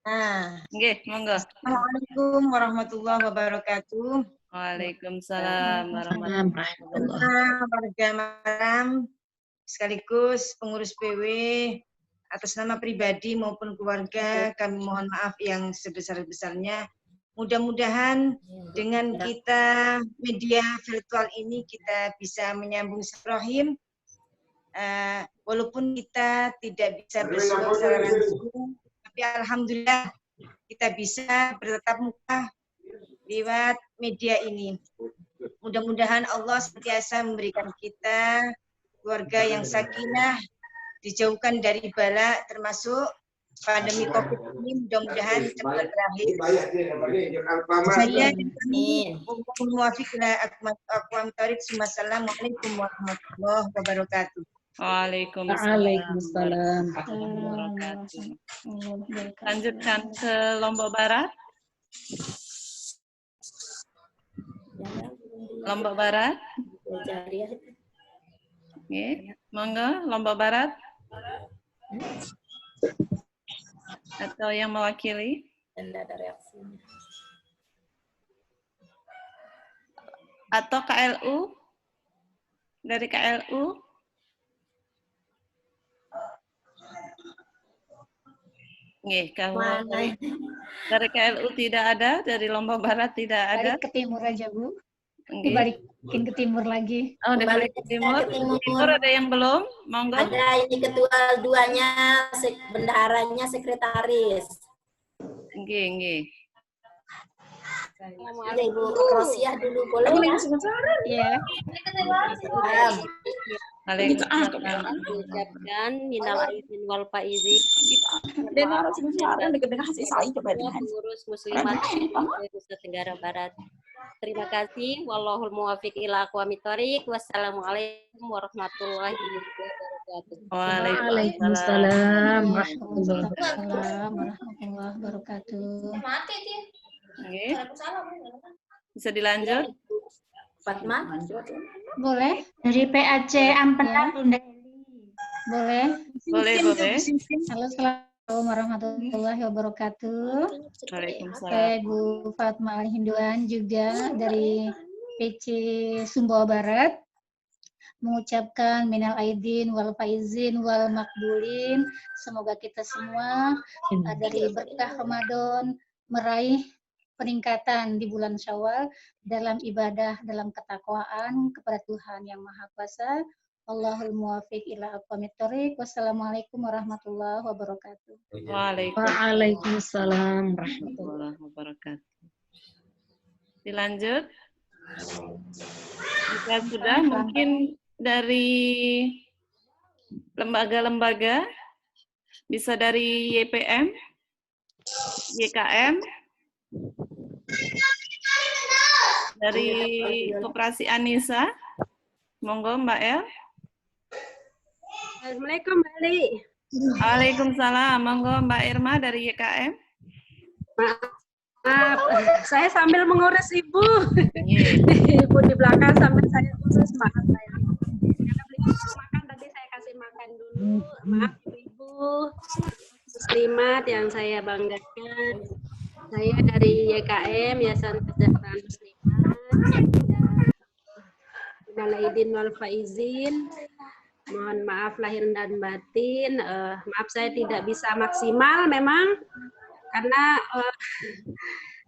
Nah, nggih, monggo. Assalamualaikum warahmatullahi wabarakatuh. Waalaikumsalam warahmatullahi wabarakatuh. Warga Mataram, sekaligus pengurus PW, atas nama pribadi maupun keluarga, kami mohon maaf yang sebesar-besarnya. Mudah-mudahan dengan kita media virtual ini kita bisa menyambung silaturahim. Walaupun kita tidak bisa bersua secara langsung, tapi alhamdulillah kita bisa bertatap muka lewat media ini. Mudah-mudahan Allah senantiasa memberikan kita keluarga yang sakinah, dijauhkan dari bala termasuk pandemi COVID ini, mudah-mudahan cepat berakhir. Saya Assalamualaikum warahmatullahi wabarakatuh. Waalaikumsalam. Lanjutkan ke Lombok Barat. Lombok Barat. Oke, monggo Lombok Barat. Atau yang mewakili? Tidak ada reaksinya. Atau KLU? Dari KLU? Nggih, kalau dari KLU tidak ada, dari Lombok Barat tidak ada. Balik ke timur aja, Bu. Dibalikin ke timur lagi. Oh, dibalik ke timur. Timur ada yang belum? Monggo. Ada ini ketua duanya, bendaharanya, sekretaris. Nggih, nggih. Ada Ibu Rosiah dulu boleh ya? Iya. Ucapkan minal aidin wal faizin. Pengurus Muslimat Nusa Tenggara Barat. Terima kasih. Wallahul muwaffiq ila aqwamit thoriq. Wassalamualaikum warahmatullahi wabarakatuh. Waalaikumsalam warahmatullahi wabarakatuh. Oke. Bisa dilanjut? Fatma? Boleh? Dari PAC Ampera, Bunda Eli. Boleh? Boleh. Halo, assalamualaikum warahmatullahi wabarakatuh. Waalaikumsalam. Saya Bu Fatma Hinduan juga dari PC Sumbawa Barat. Mengucapkan minal aidin wal faizin wal makbulin. Semoga kita semua dari berkah Ramadan meraih peningkatan di bulan Syawal dalam ibadah, dalam ketakwaan kepada Tuhan Yang Maha Kuasa. Allahul muwafiq ila aqwamit thoriq. Wassalamualaikum warahmatullahi wabarakatuh. Waalaikumsalam warahmatullahi wabarakatuh. Dilanjut. Jika sudah, mungkin dari lembaga-lembaga, bisa dari YPM, YKM, dari Koperasi Anissa, monggo Mbak El. Assalamualaikum Mbak Eli. Waalaikumsalam, monggo Mbak Irma dari YKM. Maaf, saya sambil mengurus Ibu. Ibu di belakang sambil saya urus, maaf saya. Karena beliau makan tadi saya kasih makan dulu. Maaf Ibu Muslimat yang saya banggakan. Saya dari YKM, Yayasan Kesejahteraan Muslimat. Minal aidin wal faizin. Mohon maaf lahir dan batin. Maaf saya tidak bisa maksimal memang karena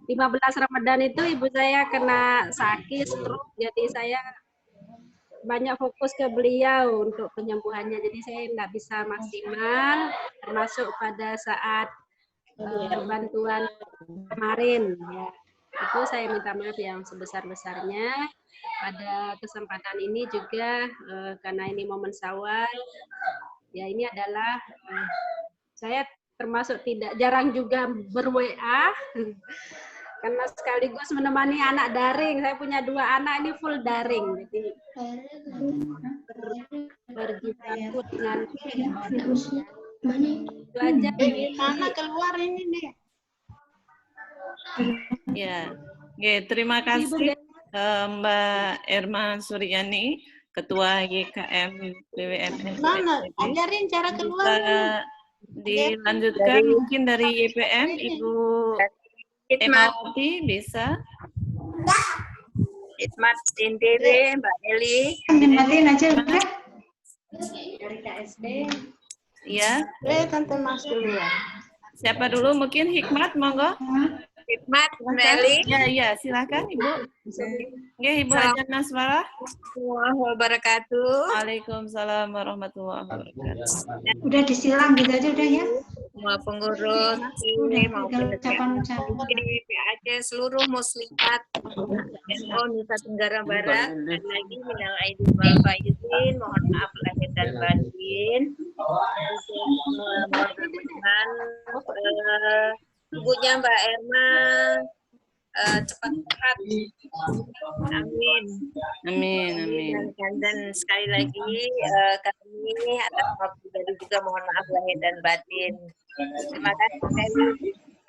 15 Ramadan itu ibu saya kena sakit stroke, jadi saya banyak fokus ke beliau untuk penyembuhannya, jadi saya nggak bisa maksimal, termasuk pada saat bantuan kemarin. Ya. Itu saya minta maaf yang sebesar-besarnya. Pada kesempatan ini juga karena ini momen Syawal, ya ini adalah saya termasuk jarang juga ber-WA karena sekaligus menemani anak daring. Saya punya 2 anak ini full daring, jadi berjibaku dengan itu aja. Mana keluar ini nih? Ya, terima kasih Mbak Irma Suryani, Ketua YKM BWMN. Mana? Ajarin cara keluar. Dilanjutkan mungkin dari YPM, Ibu Emawati bisa. Hikmat Sindiri, Mbak Eli. Matiin aja udah. Dari KSD. Iya. Tante Mas dulu ya. Siapa dulu? Mungkin Hikmat, monggo. Hikmat, Mbak Eli. Ya, silakan Ibu. Oke, Ibu Hajar Naswara. Warahmatullahi wabarakatuh. Waalaikumsalam warahmatullahi wabarakatuh. Udah disilang gitu aja udah ya. Semua pengurus ini maupun di PAC seluruh muslimat NU Nusa Tenggara Barat dan lagi minal aidin wal faizin, mohon maaf lahir dan batin. Mohon ibunya Mbak Irma cepat sehat. Amin. Dan sekali lagi kami atas waktu dari juga mohon maaf lahir dan batin. Terima kasih.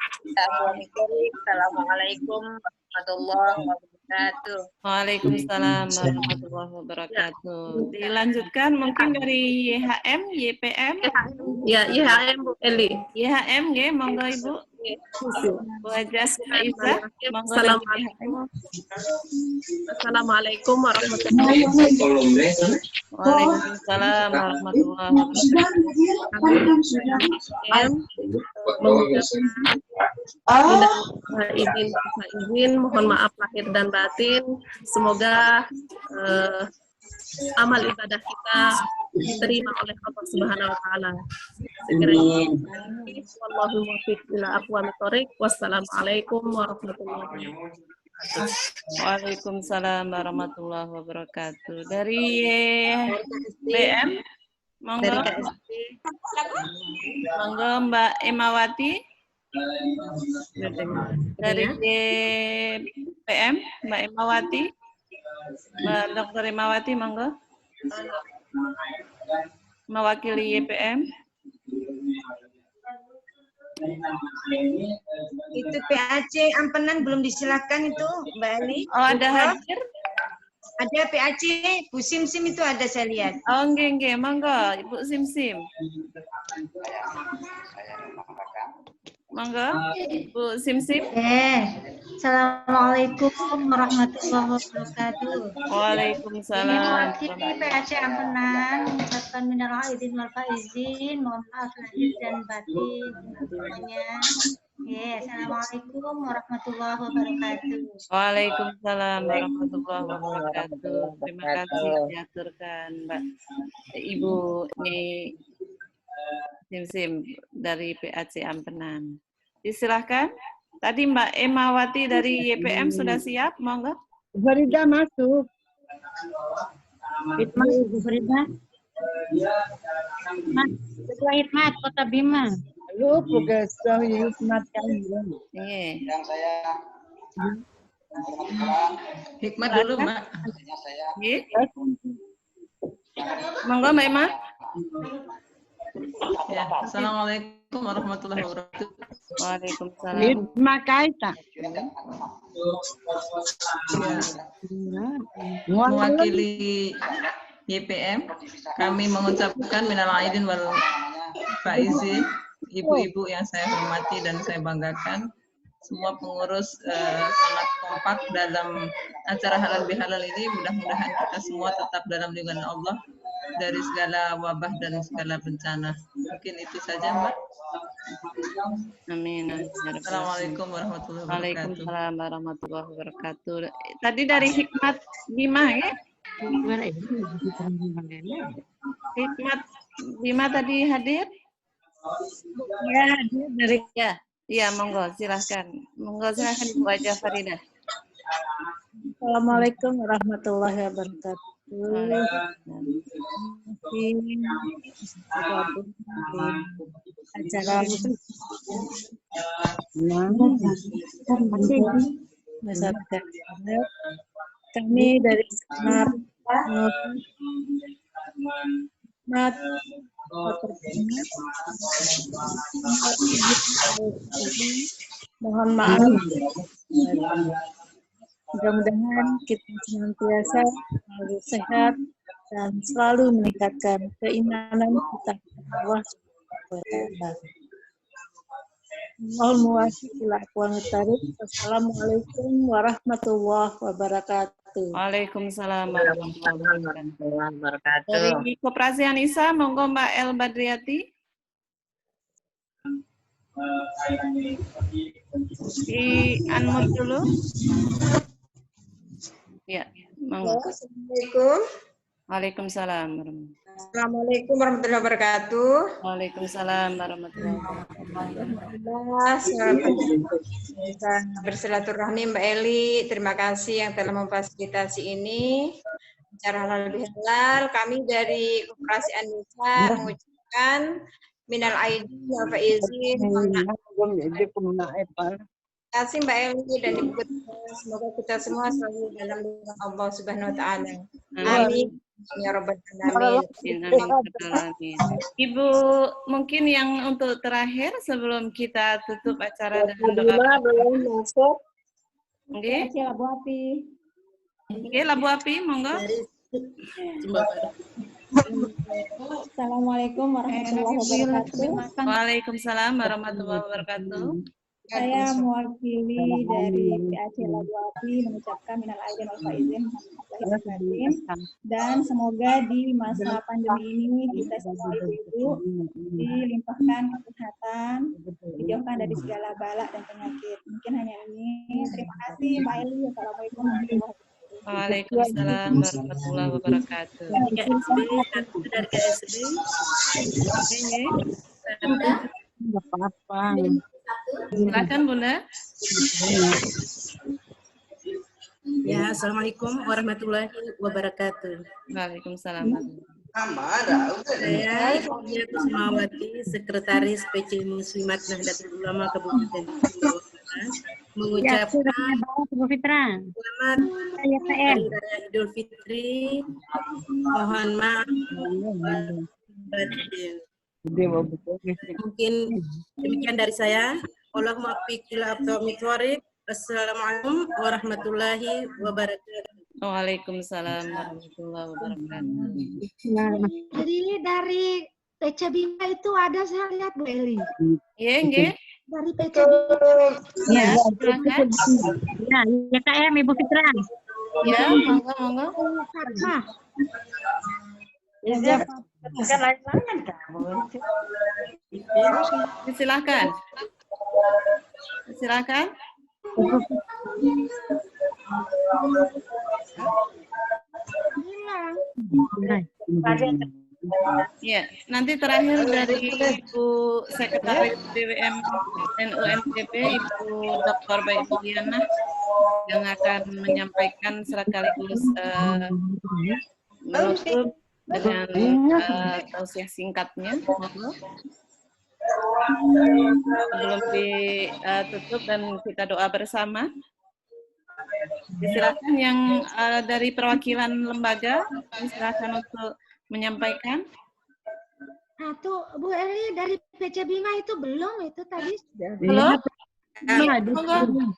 Assalamualaikum warahmatullahi wabarakatuh. Waalaikumsalam warahmatullahi wabarakatuh. Dilanjutkan mungkin dari YHM, YPM. Ya, YHM Bu Eli. YHM, monggo Ibu. Bu Hajas Aisyah, monggo dari YHM. Assalamualaikum warahmatullahi wabarakatuh. Waalaikumsalam warahmatullahi wabarakatuh. Izin, mohon maaf lahir dan batin. Semoga amal ibadah kita diterima oleh Allah Subhanahu wa taala. Amin. Wallahu muwaffiq ila aqwamit thoriq. Wassalamualaikum warahmatullahi wabarakatuh. Waalaikumsalam warahmatullahi wabarakatuh. Dari YPM, monggo. Monggo Mbak Emawati. Dari YPM, Mbak Emawati. Mbak Dr. Emawati, monggo. mewakili YPM? Itu PAC Ampenan belum disilakan itu, Mbak Ali. Oh, ada hadir? Ada PAC, Bu Sim itu ada saya lihat. Oh, nggih, monggo, Ibu Sim. Monggo, Bu Sim. Assalamualaikum warahmatullahi wabarakatuh. Waalaikumsalam. Mewakili PAC Ampenan mengucapkan minal aidin wal faizin, mohon maaf lahir dan batin semuanya. Assalamualaikum warahmatullahi wabarakatuh. Waalaikumsalam warahmatullahi wabarakatuh. Terima kasih diaturkan Mbak Ibu Sim dari PAC Ampenan. Disilahkan. Tadi Mbak Emawati dari YPM sudah siap, monggo. Farida masuk. Farida. Ketua Hikmat Kota Bima. Halo, Profesor Hikmat kami. Yang saya Hikmat dulu, Mbak. Monggo Mbak Emma. Ya, Assalamualaikum warahmatullahi wabarakatuh. Waalaikumsalam. Hikmat Kaita. Mewakili YPM, kami mengucapkan minal aidin wal faizin, ibu-ibu yang saya hormati dan saya banggakan. Semua pengurus sangat kompak dalam acara halal bihalal ini. Mudah-mudahan kita semua tetap dalam lindungan Allah dari segala wabah dan segala bencana. Mungkin itu saja, Mbak. Amin. Assalamualaikum warahmatullahi wabarakatuh. Waalaikumsalam warahmatullahi wabarakatuh. Tadi dari Hikmat Bima ya? Hikmat Bima tadi hadir? Ya, hadir dari Iya, monggo silahkan. Monggo silahkan Ibu Haja Faridah. Assalamualaikum warahmatullahi wabarakatuh. Acara masyarakat kami dari Senar mohon maaf. Mudah-mudahan kita senantiasa selalu sehat dan selalu meningkatkan keimanan kita kepada Allah Subhanahu wa Ta'ala. Mohon muwaffiq ila aqwamit thariq. Assalamualaikum warahmatullahi wabarakatuh. Waalaikumsalam warahmatullahi wabarakatuh. Dari Koperasi Anissa, monggo Mbak El Badriati. Di unmute dulu. Ya, monggo. Assalamualaikum. Waalaikumsalam. Assalamualaikum warahmatullahi wabarakatuh. Waalaikumsalam warahmatullahi wabarakatuh. Bisa bersilaturahmi Mbak Eli. Terima kasih yang telah memfasilitasi ini. Acara halal bihalal, kami dari Koperasi Anissa mengucapkan minal aidin wal faizin. Terima kasih Mbak Eli dan Ibu Ketua. Semoga kita semua selalu dalam lindungan Allah Subhanahu wa Ta'ala. Amin. Ya Rabbal Alamin. Ibu, mungkin yang untuk terakhir sebelum kita tutup acara dengan doa. Oke. Labu Api. Oke, Labu Api, monggo. Assalamualaikum warahmatullahi wabarakatuh. Waalaikumsalam warahmatullahi wabarakatuh. Saya mewakili dari PAC Labu Api mengucapkan minal aidin wal faizin dan semoga di masa pandemi ini kita semua ibu dilimpahkan kesehatan, dijauhkan dari segala bala dan penyakit. Mungkin hanya ini. Terima kasih Mbak Eli. Assalamualaikum warahmatullahi wabarakatuh. Waalaikumsalam warahmatullahi wabarakatuh. Dari KSB. Enggak apa-apa. Silakan Bunda. Ya, Assalamualaikum warahmatullahi wabarakatuh. Waalaikumsalam. Saya Ibu Kusmawati, Sekretaris PC Muslimat Nahdlatul Ulama Kabupaten Sumbawa Barat, mengucapkan selamat Hari Raya Idul Fitri. Mohon maaf batin. Mungkin demikian dari saya. Allahumma aqfiq ila aqwamit thoriq. Assalamualaikum warahmatullahi wabarakatuh. Waalaikumsalam warahmatullahi wabarakatuh. Jadi dari PC Bima itu ada saya lihat Bu Eli. Iya, nggih. Dari PC Bima. Ya, silakan. Ya, YKM Ibu Fitra. Ya, monggo. Fatma. Ya, bukan lain-lain kamu. Silakan. Silakan. Ya, nanti terakhir dari Ibu Sekretaris BWM NU NTB, Ibu Dr. Baik Mulyana yang akan menyampaikan sekaligus menutup dengan tausiah singkatnya. Sebelum ditutup dan kita doa bersama. Silakan yang dari perwakilan lembaga, silakan untuk menyampaikan. Nah, tuh Bu Eli dari PC Bima itu belum itu tadi. Halo?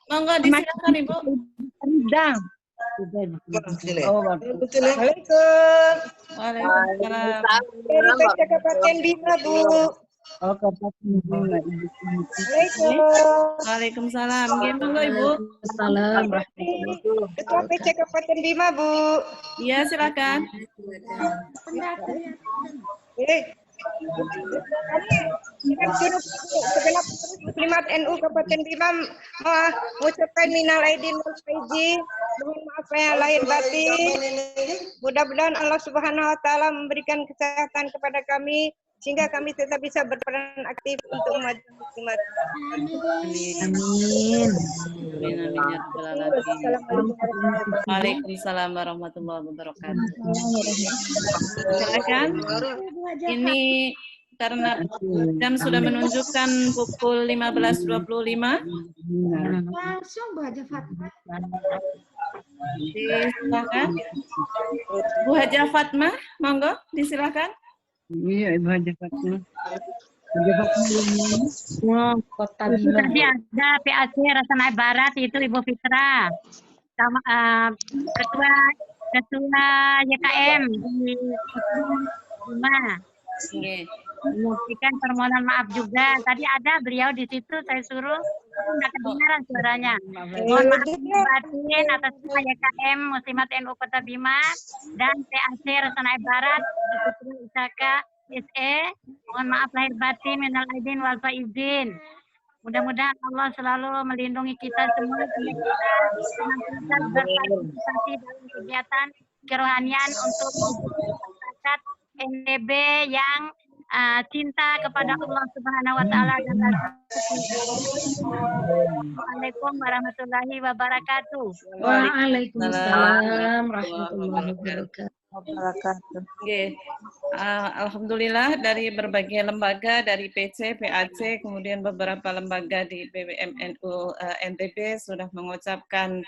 Monggo disilakan Ibu. Rendang. Waalaikumsalam. Dari PC Kabupaten Bima, Bu. Oh, Kabupaten Bima, Ibu. Waalaikumsalam. Monggo Ibu. Ketua PC Kabupaten Bima, Bu. Iya, silakan. Segenap Muslimat NU Kabupaten Bima mengucapkan minal aidin wal faizin, mohon maaf yang lahir batin. Mudah-mudahan Allah Subhanahu wa taala memberikan kesehatan kepada kami sehingga kami tetap bisa berperan aktif untuk memajukan muslimat. Amin. Waalaikumsalam warahmatullahi wabarakatuh. Silakan. Ini karena jam sudah menunjukkan pukul 15.25. Langsung Bu Haja Fatma. Silakan. Bu Haja Fatma, monggo disilakan. Iya, Ibu Haja Fatma. Kota Bima. Tadi ada PAC Rasanai Barat itu Ibu Fitra. Sama ketua YKM di Bima. Menyampaikan permohonan maaf juga. Tadi ada beliau di situ, saya suruh tidak kedengaran suaranya. Mohon maaf batin atas nama YKM Muslimat NU Kota Bima dan PAC Rasanai Barat Putri Isaka SE. Mohon maaf lahir batin, minal aidin wal faizin. Mudah-mudahan Allah selalu melindungi kita semua sampai kita senantiasa berpartisipasi dalam kegiatan kerohanian untuk masyarakat NTB yang cinta kepada Allah Subhanahu wa taala dan Assalamualaikum warahmatullahi wabarakatuh. Waalaikumsalam warahmatullahi wabarakatuh. Alhamdulillah dari berbagai lembaga, dari PC, PAC, kemudian beberapa lembaga di BWM NU NTB sudah mengucapkan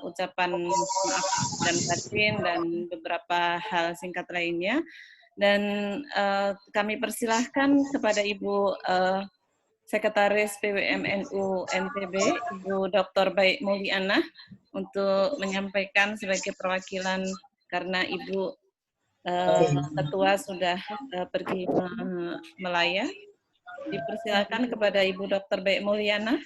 ucapan maaf dan batin dan beberapa hal singkat lainnya. Dan kami persilahkan kepada Ibu Sekretaris BWM NU NTB, Ibu Dr. Baik Mulyana, untuk menyampaikan sebagai perwakilan karena Ibu Ketua sudah pergi melayah. Dipersilakan kepada Ibu Dr. Baik Mulyana.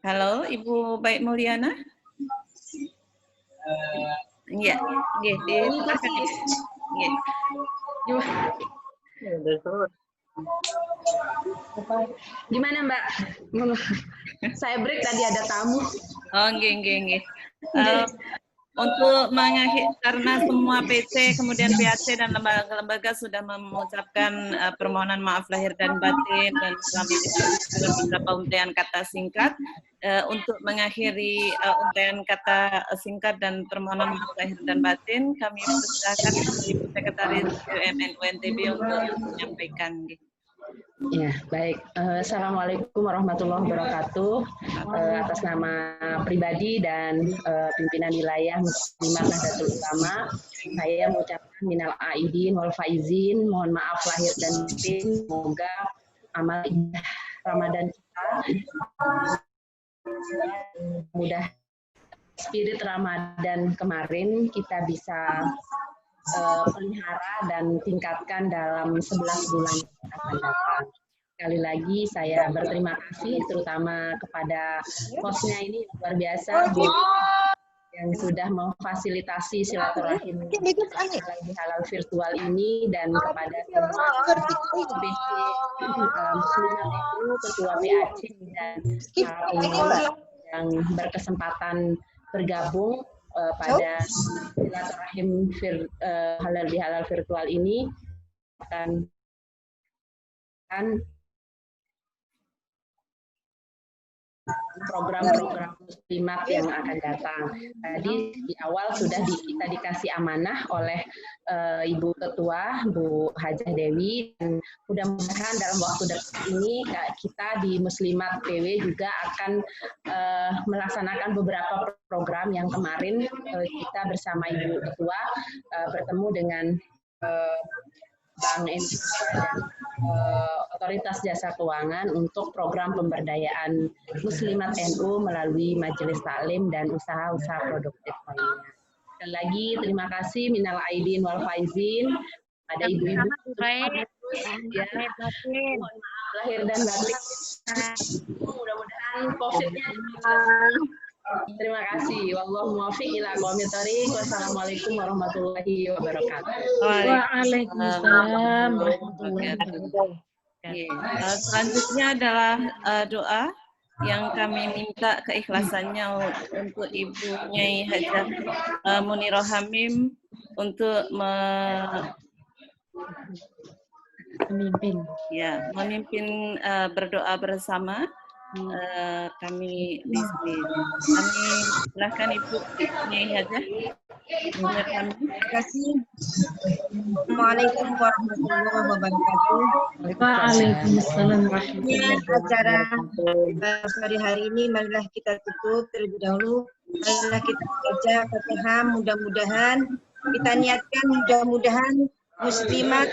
Halo, Ibu Baik Mulyana. Iya, silakan. Gimana Mbak? Saya break tadi ada tamu. Oh, nggih. Untuk mengakhiri, karena semua PC, kemudian PAC dan lembaga-lembaga sudah mengucapkan permohonan maaf lahir dan batin dan kami dengan beberapa untaian kata singkat. Untuk mengakhiri untaian kata singkat dan permohonan maaf lahir dan batin, kami persilakan Ibu Sekretaris BWM NU NTB untuk menyampaikan. Ya, baik. Assalamualaikum warahmatullahi wabarakatuh. Atas nama pribadi dan pimpinan wilayah Muslimat Nahdlatul Ulama, saya mengucapkan minal aidin wal faizin, mohon maaf lahir dan batin. Semoga amal ibadah Ramadan kita mudah spirit Ramadan kemarin kita bisa pelihara dan tingkatkan dalam 11 bulan yang akan datang. Sekali lagi saya berterima kasih terutama kepada hostnya ini luar biasa Bu, yang sudah memfasilitasi silaturahim halal virtual ini, dan kepada semua BC Muslimat NU, Ketua PAC dan yang berkesempatan bergabung pada silaturahim halal bihalal virtual ini, akan program-program muslimat yang akan datang. Tadi di awal sudah kita dikasih amanah oleh Ibu Ketua, Bu Hajah Dewi, dan mudah-mudahan dalam waktu dekat ini kita di Muslimat PW juga akan melaksanakan beberapa program yang kemarin kita bersama Ibu Ketua bertemu dengan Bank Indonesia dan Otoritas Jasa Keuangan untuk program pemberdayaan Muslimat NU melalui Majelis Taklim dan usaha-usaha produktif lainnya. Sekali lagi terima kasih minal aidin wal faizin pada ibu-ibu ya, lahir dan batin. Mudah-mudahan COVID-nya terima kasih. Wallahu muwaffiq ila aqwamit thoriq. Wassalamualaikum warahmatullahi wabarakatuh. Waalaikumsalam warahmatullahi wabarakatuh. Selanjutnya adalah doa yang kami minta keikhlasannya untuk Ibu Nyai Hajah Muniroh Hamim untuk memimpin berdoa bersama. Kami di sini. Kami silakan Ibu Nyai Hajah. Terima kasih. Assalamualaikum warahmatullahi wabarakatuh. Waalaikumsalam Acara sore hari ini marilah kita tutup terlebih dahulu. Marilah kita baca Fatihah, mudah-mudahan kita niatkan mudah-mudahan Muslimat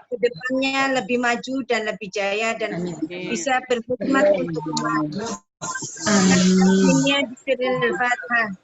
ke depannya lebih maju dan lebih jaya dan bisa berkhidmat untuk umat. Amin. Bismillahirrahmanirrahim.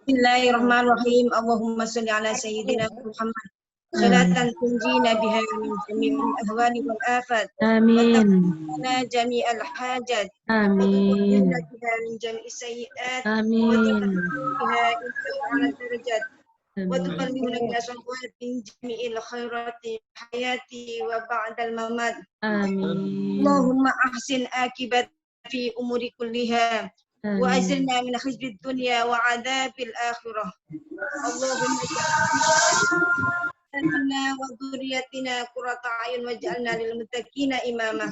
Bismillahirrahmanirrahim. Allahumma sholli ala sayyidina Muhammad. Salatan tunjina biha min jami'il ahwali wal afat. Amin. Wa jami'al hajat. Amin. Wa min jami'is sayyi'at. Amin. Wa tuqallibuna ila min jami'il khairati hayati wa ba'dal mamat. Amin. Allahumma ahsin akibat fi umuri kulliha. Wa ajirna min khizyid dunya wa adzabil akhirah. Allahumma Allahumma wa dzurriyyatina qurrata a'yun waj'alna lil muttaqina imama.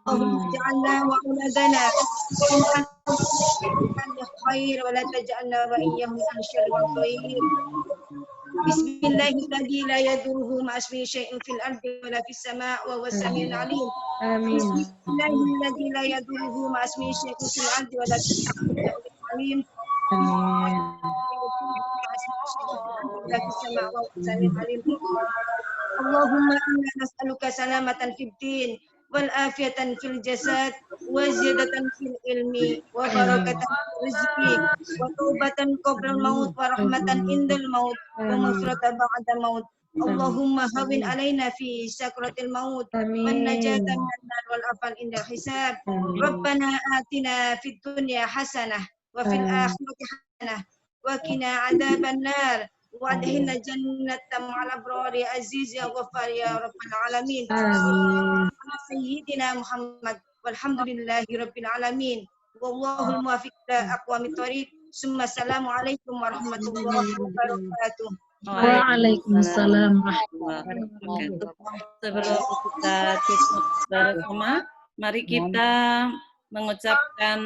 Allahumma ij'alna wa auladana khair wa la taj'alna ra'iyyahum an syarril khair. Bismillahirrahmanirrahim. La yadurruhu ma ismihi syai'un fil ardi wa la fis sama' wa huwas samiul 'alim. Amin. Bismillahirrahmanirrahim. La yadurruhu ma ismihi syai'un fil ardi wa la fis sama' alim. Allahumma inna nas'aluka salamatan fid din wal afiatan fil jasad wa ziyadatan fil ilmi wa barakatan fil rizqi wa taubatan qabla al maut wa rahmatan indal maut wa maghfiratan ba'da maut. Allahumma hawin alaina fi sakratil maut wan najata minan nar wal afal inda hisab. Rabbana atina fid dunya hasanah wa fil akhirati hasanah wa qina adzaban nar. Wadhina jannata ma'al abrari aziz ya ghafar ya rabbal alamin. Sayyidina Muhammad walhamdulillahi rabbil alamin. Wallahul muwaffiq ila aqwamit thoriq. Summa assalamu alaikum warahmatullahi wabarakatuh. Waalaikumsalam warahmatullahi wabarakatuh. Sebelum kita tutup bersama, mari kita mengucapkan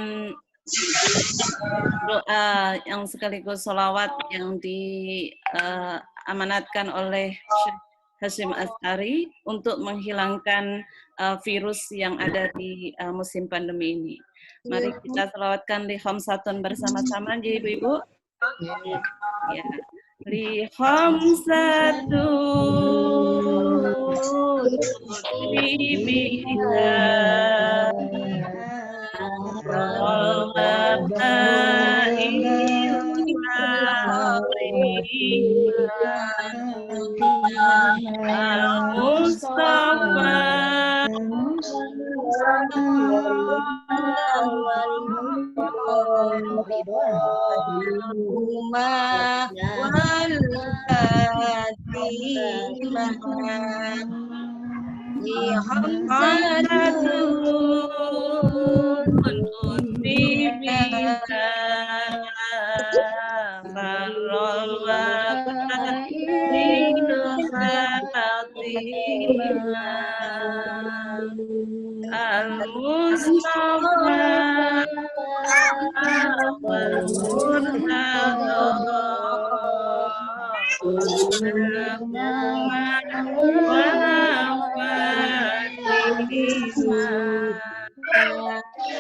doa yang sekaligus sholawat yang diamanatkan oleh Syekh Hashim Asy'ari untuk menghilangkan virus yang ada di musim pandemi ini. Mari kita sholawatkan li khamsatun bersama-sama, jadi ibu-ibu. Ya. Li khamsatun biha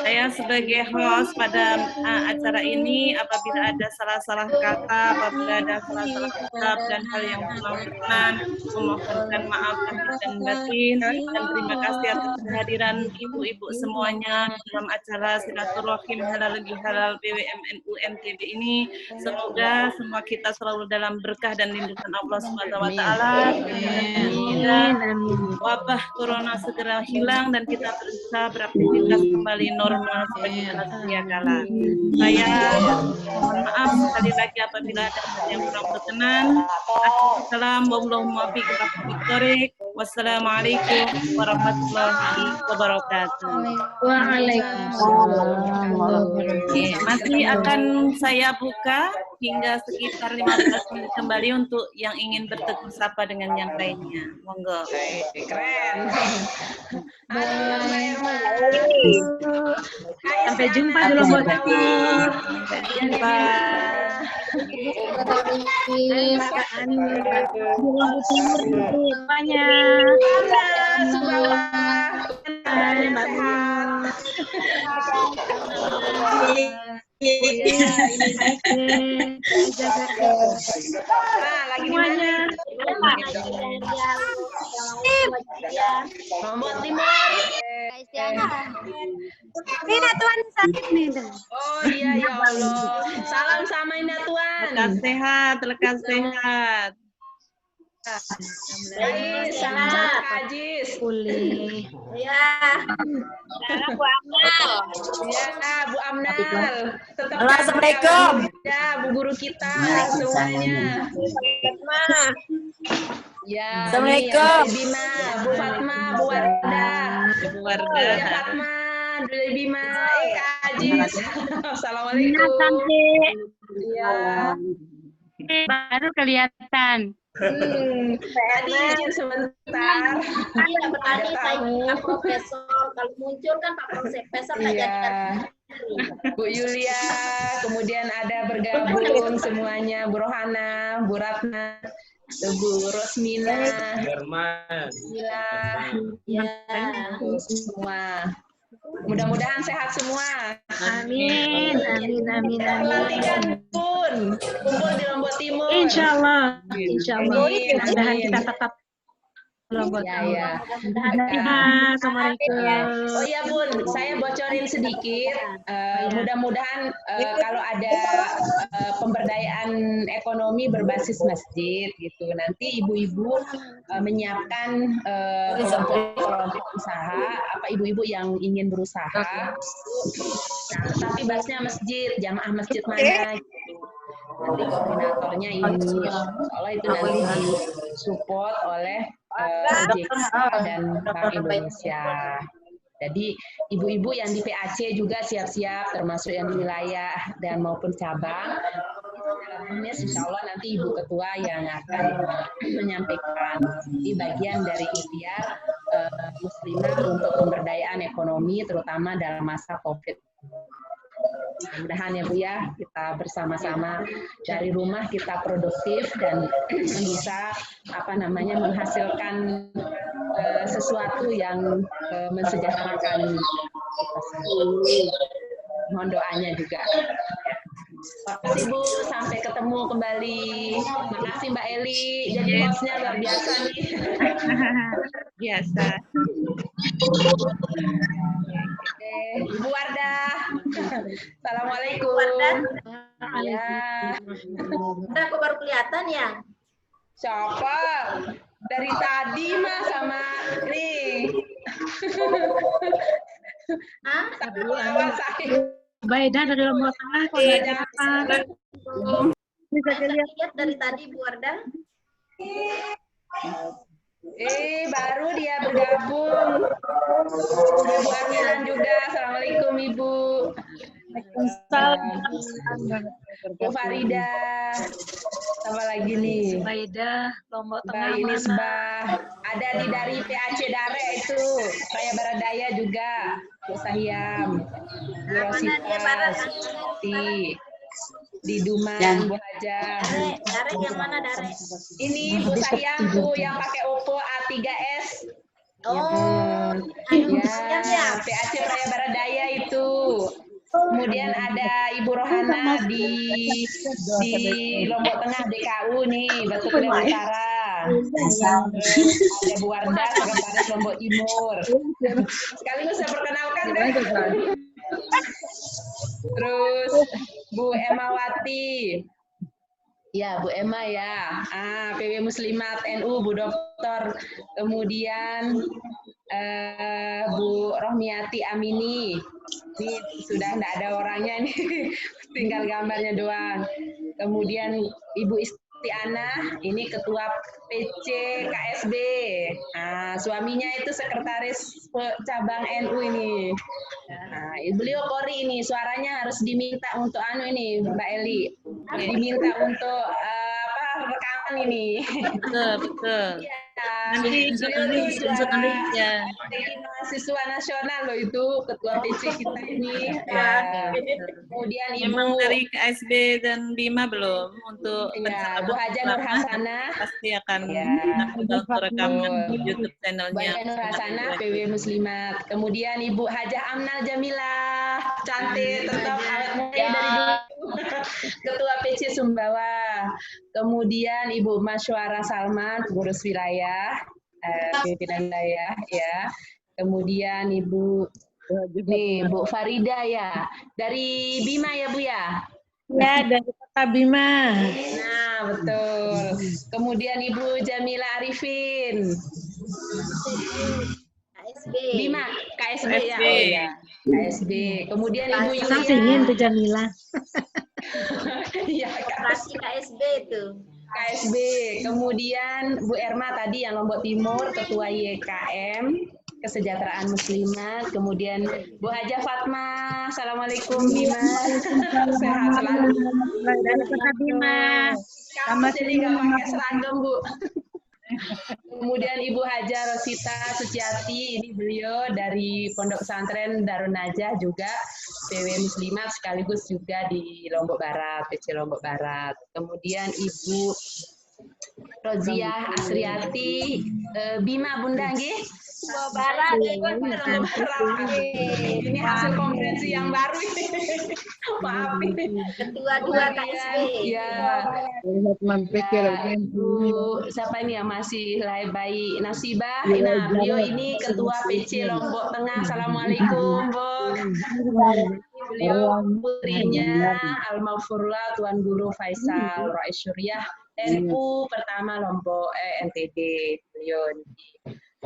Saya sebagai host pada acara ini, apabila ada salah-salah kata, apabila ada salah-salah ucap dan hal yang kurang berkenan, memohonkan maaf lahir dan batin, dan terima kasih atas kehadiran ibu-ibu semuanya dalam acara silaturahim halal bihalal BWMNU NTB ini. Semoga semua kita selalu dalam berkah dan lindungan Allah Subhanahu wa taala. Wabah corona segera hilang dan kita bisa beraktivitas kembali normal seperti sedia kala. Saya mohon maaf sekali lagi apabila ada hal yang kurang berkenan. Wassalamualaikum warahmatullahi wabarakatuh. Masih akan saya buka hingga sekitar 15 menit kembali untuk yang ingin bertegur sapa dengan yang lainnya. Monggo. Keren. Sampai jumpa di Lombok Timur. Sampai jumpa. Di Lombok Timur rupanya. Semuanya. Lombok Timur. Ini Tuhan sakit nih. Oh iya ya Allah. Salam sama Ina Tuhan. Lekas sehat, lekas sehat. Baik, salam Kajis. Pulih. Ya. Bu Amnal. Ya, Bu Amnal. Tetap Assalamualaikum. Ya, Bu Guru kita semuanya. Ya, Assalamualaikum. Bima, Bu Fatma, Bu Warda. Bu Warda. Ya, Fatma, Bu Bima, Kajis. Assalamualaikum. Ya. Baru kelihatan. Tadi izin sebentar. Iya, tadi saya profesor. Kalau muncul kan Pak Profesor nggak jadi. Bu Yulia, kemudian ada bergabung semuanya, Bu Rohana, Bu Ratna, Bu Rosmina, Mila, ya, semua. Mudah-mudahan sehat semua. Amin, amin, amin, Pelantikan pun kumpul di Lombok Timur. Insya Allah, Mudah-mudahan kita tetap Lombok Ya, Timur. ya. Assalamualaikum. Oh iya Bun, saya bocorin sedikit. Mudah-mudahan kalau ada pemberdayaan ekonomi berbasis masjid gitu, nanti ibu-ibu menyiapkan kelompok usaha, apa ibu-ibu yang ingin berusaha. Nah, tetapi basnya masjid, jamaah masjid mana? Gitu. Nanti koordinatornya ini, soalnya itu nanti disupport oleh OJK dan Bank Indonesia. Jadi ibu-ibu yang di PAC juga siap-siap, termasuk yang di wilayah dan maupun cabang, Kamis insya Allah nanti Ibu Ketua yang akan menyampaikan di bagian dari ikhtiar muslimah untuk pemberdayaan ekonomi terutama dalam masa COVID. Mudah-mudahan ya Bu ya, kita bersama-sama dari rumah kita produktif dan bisa menghasilkan sesuatu yang mensejahterakan kita semua. Mohon doanya juga. Makasih Bu, sampai ketemu kembali. Makasih Mbak Eli, jadi hostnya luar biasa nih. Biasa. Ibu Wardah. Assalamualaikum. Wardah. Ya. Aku baru kelihatan ya. Siapa? Dari tadi mah sama nih. Baida dari Lombok Tengah. Bisa lihat dari tadi Bu Wardah. Baru dia bergabung. Ibu Armilan juga. Assalamualaikum Ibu. Waalaikumsalam. Bu Farida. Apa lagi nih? Baida, Lombok Tengah. Mbak Inisbah. Ada dari PAC Dare itu. Raya Baradaya juga. Bu Sahyam. Bu Rosita. Di Duman, Bu Haja. Dare yang mana Dare? Ini Bu Sahyam, Bu yang pakai Oppo A3s. Oh, ya, PAC Raya Baradaya itu. Kemudian ada Ibu Rohana di Lombok Tengah DKU nih, Batu Kelen Utara. Ada Bu Wardah, Sekretaris Lombok Timur. Sekaligus saya perkenalkan deh. Terus Bu Emawati. Ya, Bu Emma ya. PW Muslimat NU, Bu Dokter. Kemudian Bu Rohmiati Amini. Ini sudah tidak ada orangnya nih, tinggal gambarnya doang. Kemudian Ibu Istiana, ini Ketua PC KSB. Suaminya itu Sekretaris Cabang NU ini. Beliau Kori ini, suaranya harus diminta untuk ini Mbak Eli, diminta untuk rekaman ini. Betul. Nanti ya. Mahasiswa nasional loh itu ketua PC kita ini. Kemudian memang dari KSB dan Bima belum untuk Bu Haja Nur Hasana pasti akan untuk rekaman di YouTube channelnya. Bu Haja Nur Hasana PW Muslimat. Kemudian Ibu Hajah Amnal Jamilah, cantik tetap awet muda dari dulu. Ketua PC Sumbawa. Kemudian Ibu Masyuara Salman, pengurus wilayah, pimpinan wilayah ya. Kemudian Ibu Bu Farida ya, dari Bima ya Bu ya? Ya, dari Kota Bima. Nah, betul. Kemudian Ibu Jamila Arifin. KSB. Bima, KSB ya. Oh ya, KSB. Kemudian Ibu Yulia. Ingin tuh Jamila. Iya, KSB itu. KSB. Kemudian Bu Erma tadi yang Lombok Timur, Ketua YKM Kesejahteraan Muslimat. Kemudian Bu Haja Fatma. Assalamualaikum Bima. Sehat selalu. Dari Kota Bima. Kamu jadi nggak pakai seragam Bu. Kemudian Ibu Haja Rosita Suciati, ini beliau dari Pondok Pesantren Darun Najah juga PW Muslimat sekaligus juga di Lombok Barat, PC Lombok Barat. Kemudian Ibu Roziah Asriati, Bima Bunda nggih? Lombok Barat. Ini hasil konferensi yang baru ini. Maaf ini. Ketua 2 KSB. Ya. Siapa ini yang masih lahir bayi? Nasibah. Nah, beliau ini Ketua PC Lombok Tengah. Assalamualaikum, Bu. Beliau putrinya Al-Maghfurullah Tuan Guru Faisal Rais Syuriah NU pertama Lombok NTB. Beliau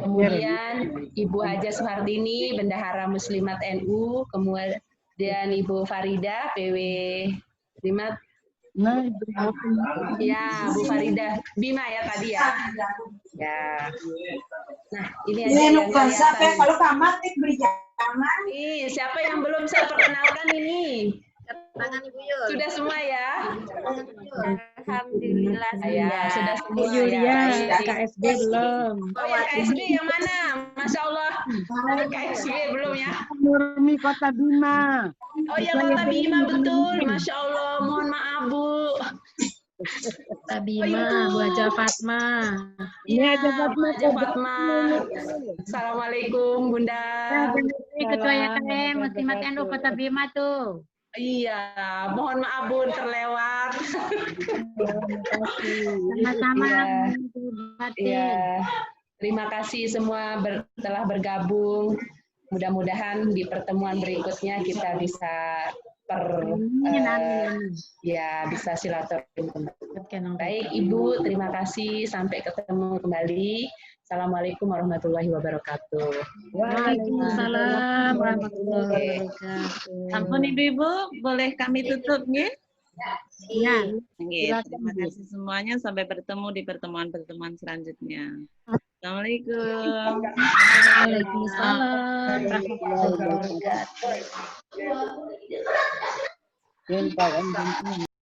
kemudian Ibu Haja Suhardini Bendahara Muslimat NU, kemudian Ibu Farida PW Muslimat. Ya, Bu Farida Bima ya tadi ya. Ya. Nah, ini aja yang kelihatan. Kalau tamat beri jangan. Nih, siapa yang belum saya perkenalkan ini? Angkat tangan Ibu Yul. Sudah semua ya? Alhamdulillah Ya, sudah semua Bu Yulia, ya. KSB belum. Oh ya, KSB yang mana? Masya Allah. KSB belum ya? Nurmi Kota Bima. Oh ya, Kota Bima betul. Masya Allah. Mohon maaf Bu. Kota Bima, Bu Haja Fatma. Iya, Bu Haja Fatma. Assalamualaikum Bunda. Ketua YKM Muslimat NU Kota Bima tuh. Iya, mohon maaf Bun terlewat. Sama-sama. Iya. Terima kasih semua telah bergabung. Mudah-mudahan di pertemuan berikutnya kita bisa bisa silaturahmi kembali. Baik Ibu, terima kasih. Sampai ketemu kembali. Assalamualaikum warahmatullahi wabarakatuh. Waalaikumsalam warahmatullahi wabarakatuh. Ampun Ibu-ibu, boleh kami tutup nggih? Ya. Terima kasih semuanya. Sampai bertemu di pertemuan-pertemuan selanjutnya. Assalamualaikum. Waalaikumsalam warahmatullahi wabarakatuh.